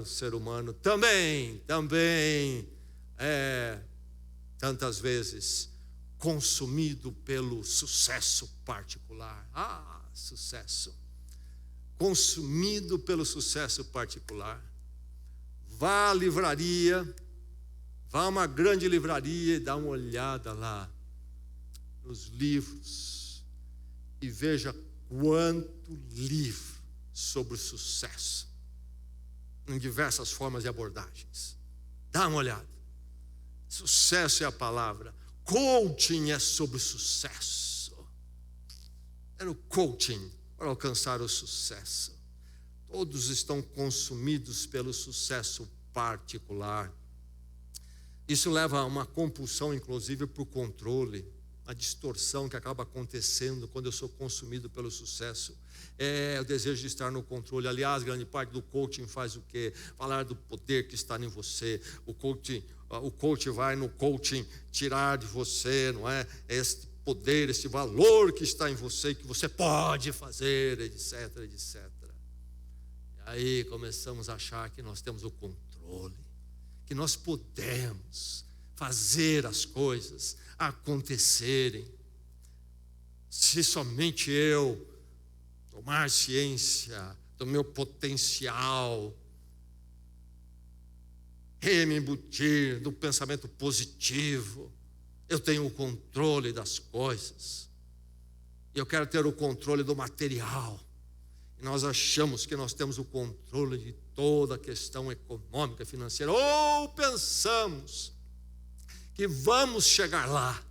O ser humano também é tantas vezes consumido pelo sucesso particular. Sucesso. consumido pelo sucesso particular. Vá à livraria, vá a uma grande livraria e dá uma olhada lá nos livros e veja quanto livro sobre o sucesso, em diversas formas e abordagens. Dá uma olhada. Sucesso é a palavra. Coaching é sobre sucesso. Era o coaching para alcançar o sucesso. Todos estão consumidos pelo sucesso particular. Isso leva a uma compulsão, inclusive, por controle, a distorção que acaba acontecendo quando eu sou consumido pelo sucesso. É o desejo de estar no controle. Aliás, grande parte do coaching faz o quê? Falar do poder que está em você. O coach vai no coaching tirar de você, não é? Este poder, esse valor que está em você, que você pode fazer, etc, etc. E aí começamos a achar que nós temos o controle, que nós podemos fazer as coisas acontecerem. Se somente eu tomar ciência do meu potencial, me embutir do pensamento positivo, eu tenho o controle das coisas. E eu quero ter o controle do material. E nós achamos que nós temos o controle de toda a questão econômica, financeira, ou pensamos que vamos chegar lá.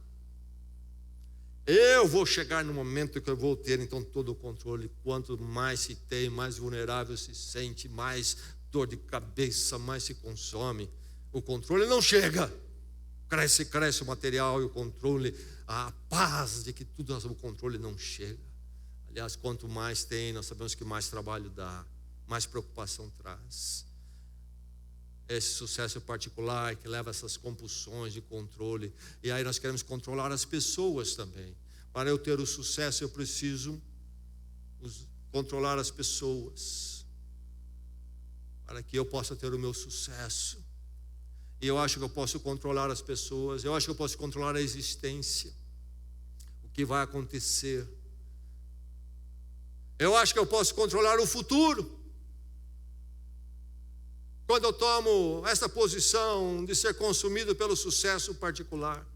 Eu vou chegar no momento que eu vou ter então todo o controle. Quanto mais se tem, mais vulnerável se sente, mais dor de cabeça, mais se consome. O controle não chega. Cresce o material e o controle, a paz de que tudo o controle não chega. Aliás, quanto mais tem, nós sabemos que mais trabalho dá, mais preocupação traz. Esse sucesso particular que leva a essas compulsões de controle. E aí nós queremos controlar as pessoas também. Para eu ter o sucesso, eu preciso controlar as pessoas, para que eu possa ter o meu sucesso. E eu acho que eu posso controlar as pessoas, eu acho que eu posso controlar a existência, o que vai acontecer. Eu acho que eu posso controlar o futuro. Quando eu tomo essa posição de ser consumido pelo sucesso particular.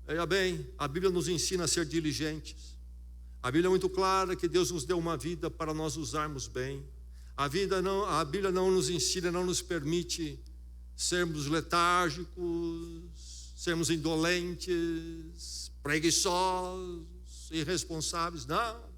Veja bem, a Bíblia nos ensina a ser diligentes. A Bíblia é muito clara que Deus nos deu uma vida para nós usarmos bem. A Bíblia não nos ensina, não nos permite sermos letárgicos, sermos indolentes, preguiçosos, irresponsáveis. Não.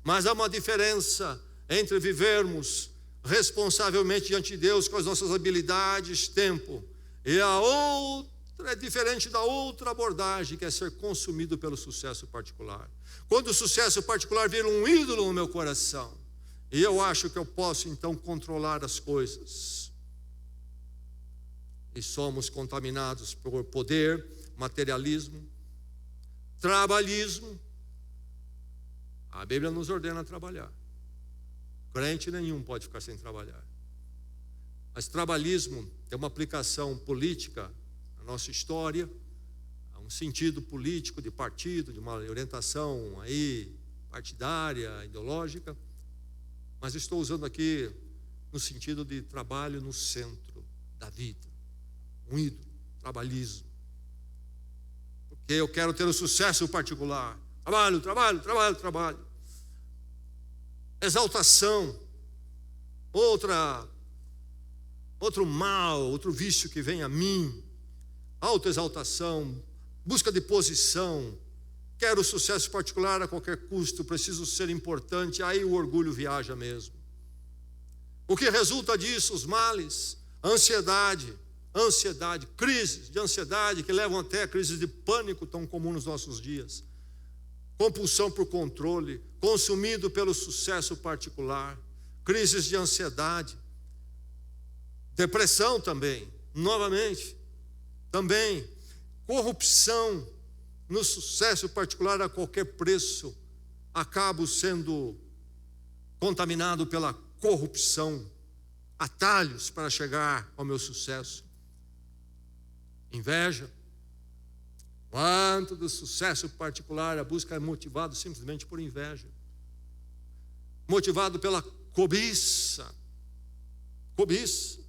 Mas há uma diferença entre vivermos responsavelmente diante de Deus com as nossas habilidades, tempo, e a outra é diferente da outra abordagem, que é ser consumido pelo sucesso particular. Quando o sucesso particular vira um ídolo no meu coração, e eu acho que eu posso então controlar as coisas, e somos contaminados por poder, materialismo, trabalhismo. A Bíblia nos ordena a trabalhar. Crente nenhum pode ficar sem trabalhar. Mas trabalhismo é uma aplicação política na nossa história, há um sentido político de partido, de uma orientação aí partidária, ideológica, mas estou usando aqui no sentido de trabalho no centro da vida, um ídolo, trabalhismo. Porque eu quero ter o sucesso particular. Trabalho, trabalho, trabalho, trabalho. Exaltação, outro mal, outro vício que vem a mim. Autoexaltação, busca de posição. Quero sucesso particular a qualquer custo, preciso ser importante. Aí o orgulho viaja mesmo. O que resulta disso? Os males, ansiedade, crises de ansiedade que levam até a crises de pânico tão comum nos nossos dias. Compulsão por controle, consumido pelo sucesso particular, crises de ansiedade, depressão também, novamente, também, corrupção no sucesso particular a qualquer preço, acabo sendo contaminado pela corrupção, atalhos para chegar ao meu sucesso, inveja. Quanto do sucesso particular, a busca é motivada simplesmente por inveja. motivado pela cobiça. Cobiça.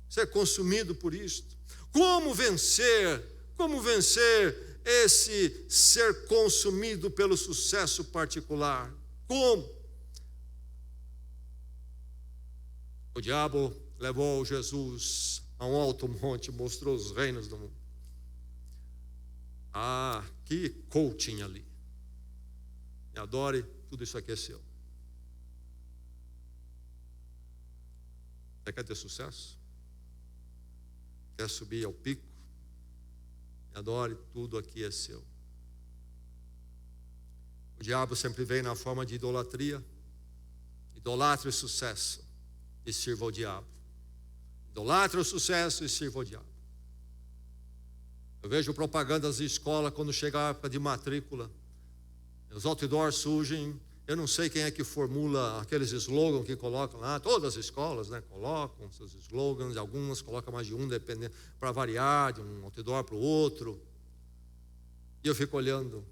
Ser consumido por isto. Como vencer? Como vencer esse ser consumido pelo sucesso particular? Como? O diabo levou Jesus a um alto monte, mostrou os reinos do mundo. Ah, que coaching ali. Me adore, tudo isso aqui é seu. Você quer ter sucesso? Quer subir ao pico? Me adore, tudo aqui é seu. O diabo sempre vem na forma de idolatria. Idolatre o sucesso e sirva ao diabo. Idolatre o sucesso e sirva ao diabo. Eu vejo propagandas de escola quando chega a época de matrícula. Os outdoors surgem. Eu não sei quem é que formula aqueles slogans que colocam lá. Todas as escolas, né, colocam seus slogans. Algumas colocam mais de um, dependendo, para variar de um outdoor para o outro. E eu fico olhando.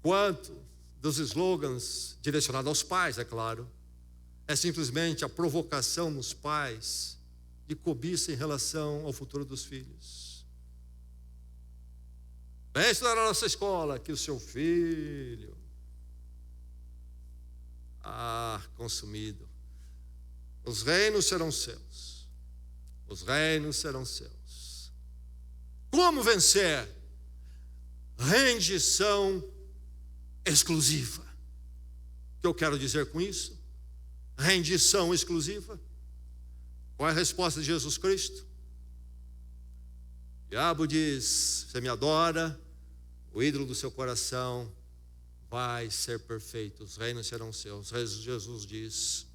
Quanto dos slogans direcionados aos pais, é claro, é simplesmente a provocação nos pais de cobiça em relação ao futuro dos filhos. Vem estudar na nossa escola que o seu filho consumido. Os reinos serão seus. Os reinos serão seus. Como vencer? Rendição exclusiva. O que eu quero dizer com isso? Rendição exclusiva. Qual é a resposta de Jesus Cristo? O diabo diz: você me adora, o ídolo do seu coração vai ser perfeito, os reinos serão seus. Jesus diz: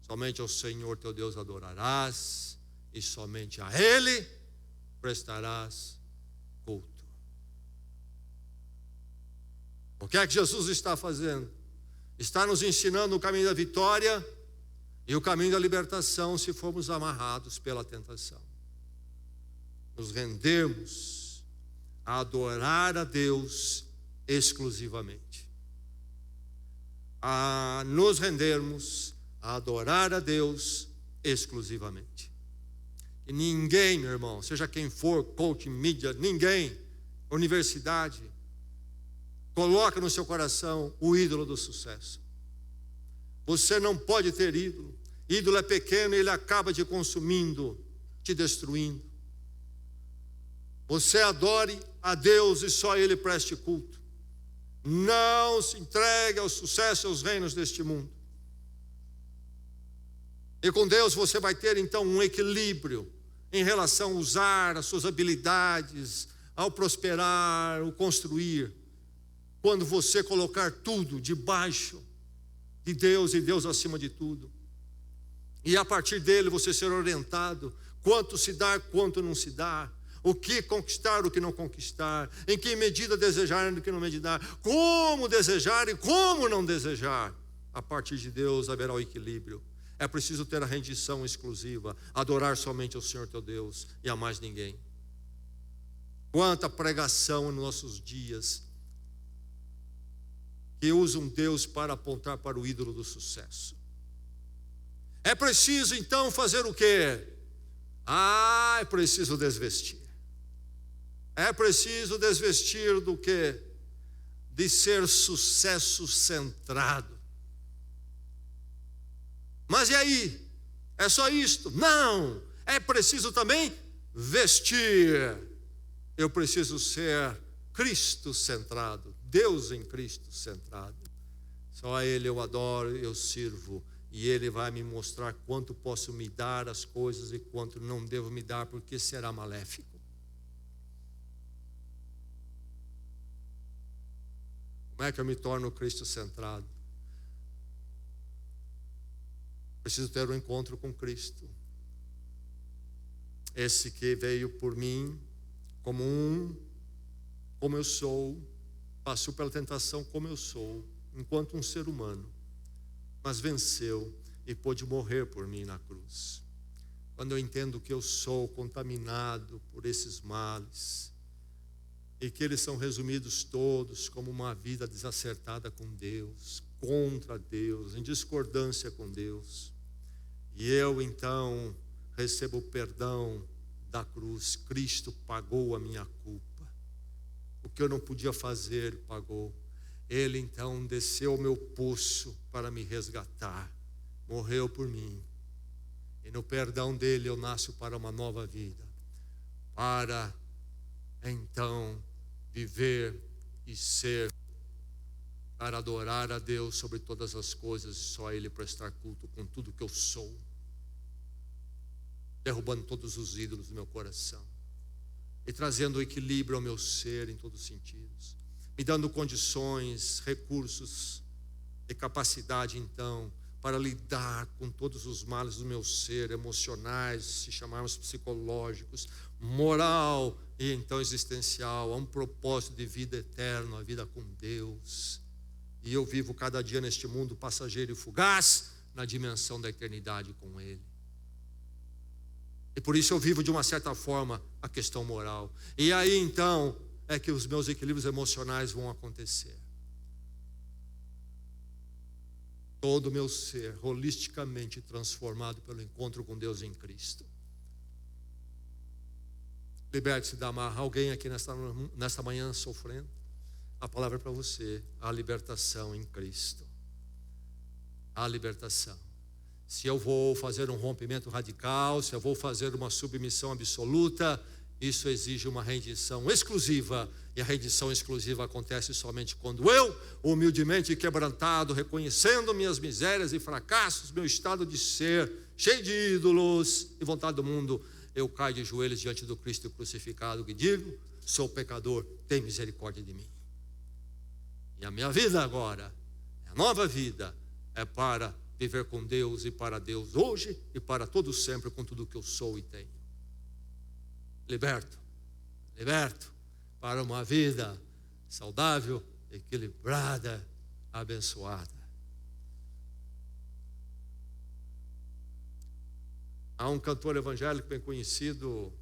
somente ao Senhor teu Deus adorarás, e somente a Ele prestarás culto. O que é que Jesus está fazendo? Está nos ensinando o caminho da vitória e o caminho da libertação, se formos amarrados pela tentação. Nos rendemos a adorar a Deus exclusivamente. A nos rendermos a adorar a Deus exclusivamente. E ninguém, meu irmão, seja quem for, coach, mídia, ninguém, universidade, coloca no seu coração o ídolo do sucesso. Você não pode ter ídolo. Ídolo é pequeno e ele acaba te consumindo, te destruindo. Você adore a Deus e só Ele preste culto. Não se entregue ao sucesso e aos reinos deste mundo. E com Deus você vai ter então um equilíbrio em relação a usar as suas habilidades, ao prosperar, ao construir. Quando você colocar tudo debaixo de Deus e Deus acima de tudo. E a partir dele você ser orientado, quanto se dá, quanto não se dá. O que conquistar, o que não conquistar. Em que medida desejar e o que não meditar. Como desejar e como não desejar. A partir de Deus haverá o equilíbrio. É preciso ter a rendição exclusiva. Adorar somente ao Senhor teu Deus e a mais ninguém. Quanta pregação nos nossos dias que usam Deus para apontar para o ídolo do sucesso. É preciso então fazer o quê? É preciso desvestir. É preciso desvestir do quê? De ser sucesso centrado. Mas e aí? É só isto? Não! É preciso também vestir. Eu preciso ser Cristo centrado, Deus em Cristo centrado. Só a Ele eu adoro, eu sirvo. E Ele vai me mostrar quanto posso me dar as coisas e quanto não devo me dar, porque será maléfico. Como é que eu me torno Cristo centrado? Preciso ter um encontro com Cristo. Esse que veio por mim como eu sou, passou pela tentação como eu sou, enquanto um ser humano, mas venceu e pôde morrer por mim na cruz. Quando eu entendo que eu sou contaminado por esses males, e que eles são resumidos todos como uma vida desacertada com Deus, contra Deus, em discordância com Deus. E eu então recebo o perdão da cruz. Cristo pagou a minha culpa. O que eu não podia fazer, Ele pagou. Ele então desceu ao meu poço para me resgatar. Morreu por mim. E no perdão dele eu nasço para uma nova vida. Para então viver e ser, para adorar a Deus sobre todas as coisas, só a Ele prestar culto com tudo que eu sou, derrubando todos os ídolos do meu coração e trazendo equilíbrio ao meu ser em todos os sentidos, me dando condições, recursos e capacidade então para lidar com todos os males do meu ser, emocionais, se chamarmos psicológicos, moral e então existencial, a um propósito de vida eterna, a vida com Deus. E eu vivo cada dia neste mundo passageiro e fugaz, na dimensão da eternidade com Ele. E por isso eu vivo de uma certa forma a questão moral. E aí então é que os meus equilíbrios emocionais vão acontecer. Todo o meu ser holisticamente transformado pelo encontro com Deus em Cristo. Liberte-se da amarra. Alguém aqui nesta manhã sofrendo? A palavra é para você. A libertação em Cristo. A libertação. Se eu vou fazer um rompimento radical, se eu vou fazer uma submissão absoluta, isso exige uma rendição exclusiva. E a rendição exclusiva acontece somente quando eu, humildemente quebrantado, reconhecendo minhas misérias e fracassos, meu estado de ser, cheio de ídolos e vontade do mundo, eu caio de joelhos diante do Cristo crucificado e digo: sou pecador, tem misericórdia de mim. E a minha vida agora, a nova vida, é para viver com Deus e para Deus hoje e para todo sempre, com tudo que eu sou e tenho. Liberto para uma vida saudável, equilibrada, abençoada. Há um cantor evangélico bem conhecido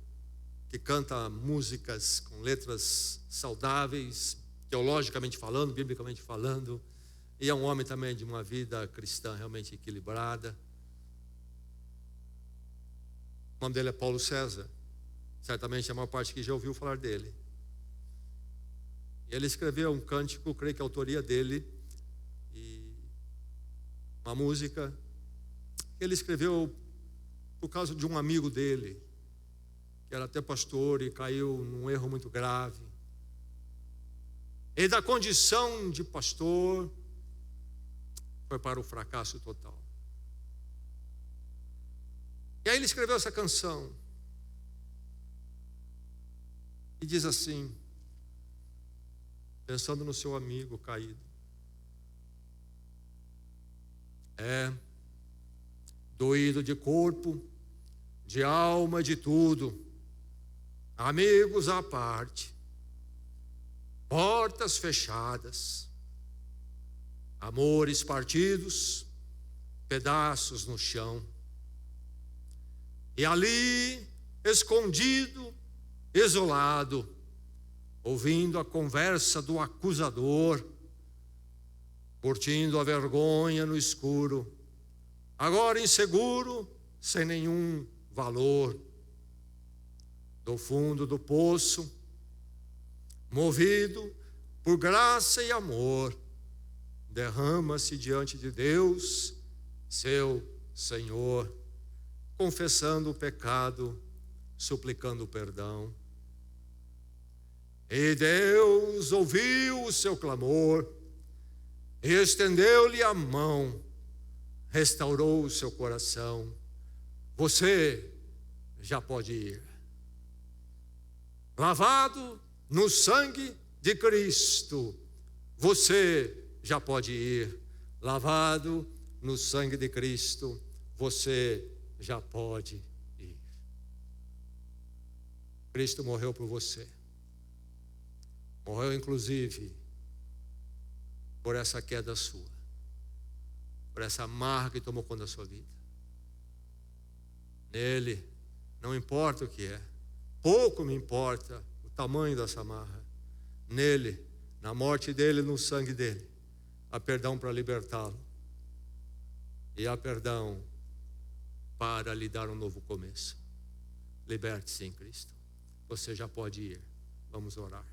que canta músicas com letras saudáveis, teologicamente falando, biblicamente falando, e é um homem também de uma vida cristã realmente equilibrada. O nome dele é Paulo César. Certamente a maior parte aqui já ouviu falar dele. Ele escreveu um cântico, creio que a autoria dele, e uma música que ele escreveu por causa de um amigo dele, que era até pastor e caiu num erro muito grave. E da condição de pastor foi para o fracasso total. E aí ele escreveu essa canção e diz assim, pensando no seu amigo caído: doído de corpo, de alma, de tudo, amigos à parte, portas fechadas, amores partidos, pedaços no chão. E ali, escondido, isolado, ouvindo a conversa do acusador, curtindo a vergonha no escuro, agora inseguro, sem nenhum valor, do fundo do poço, movido por graça e amor, derrama-se diante de Deus, seu Senhor, confessando o pecado, suplicando o perdão. E Deus ouviu o seu clamor, e estendeu-lhe a mão, restaurou o seu coração. Você já pode ir. Lavado no sangue de Cristo, você já pode ir. Lavado no sangue de Cristo, você já pode ir. Cristo morreu por você. Morreu inclusive por essa queda sua, por essa amarra que tomou conta da sua vida. Nele, não importa o que é, pouco me importa o tamanho dessa amarra. Nele, na morte dele, no sangue dele, há perdão para libertá-lo. E há perdão para lhe dar um novo começo. Liberte-se em Cristo. Você já pode ir. Vamos orar.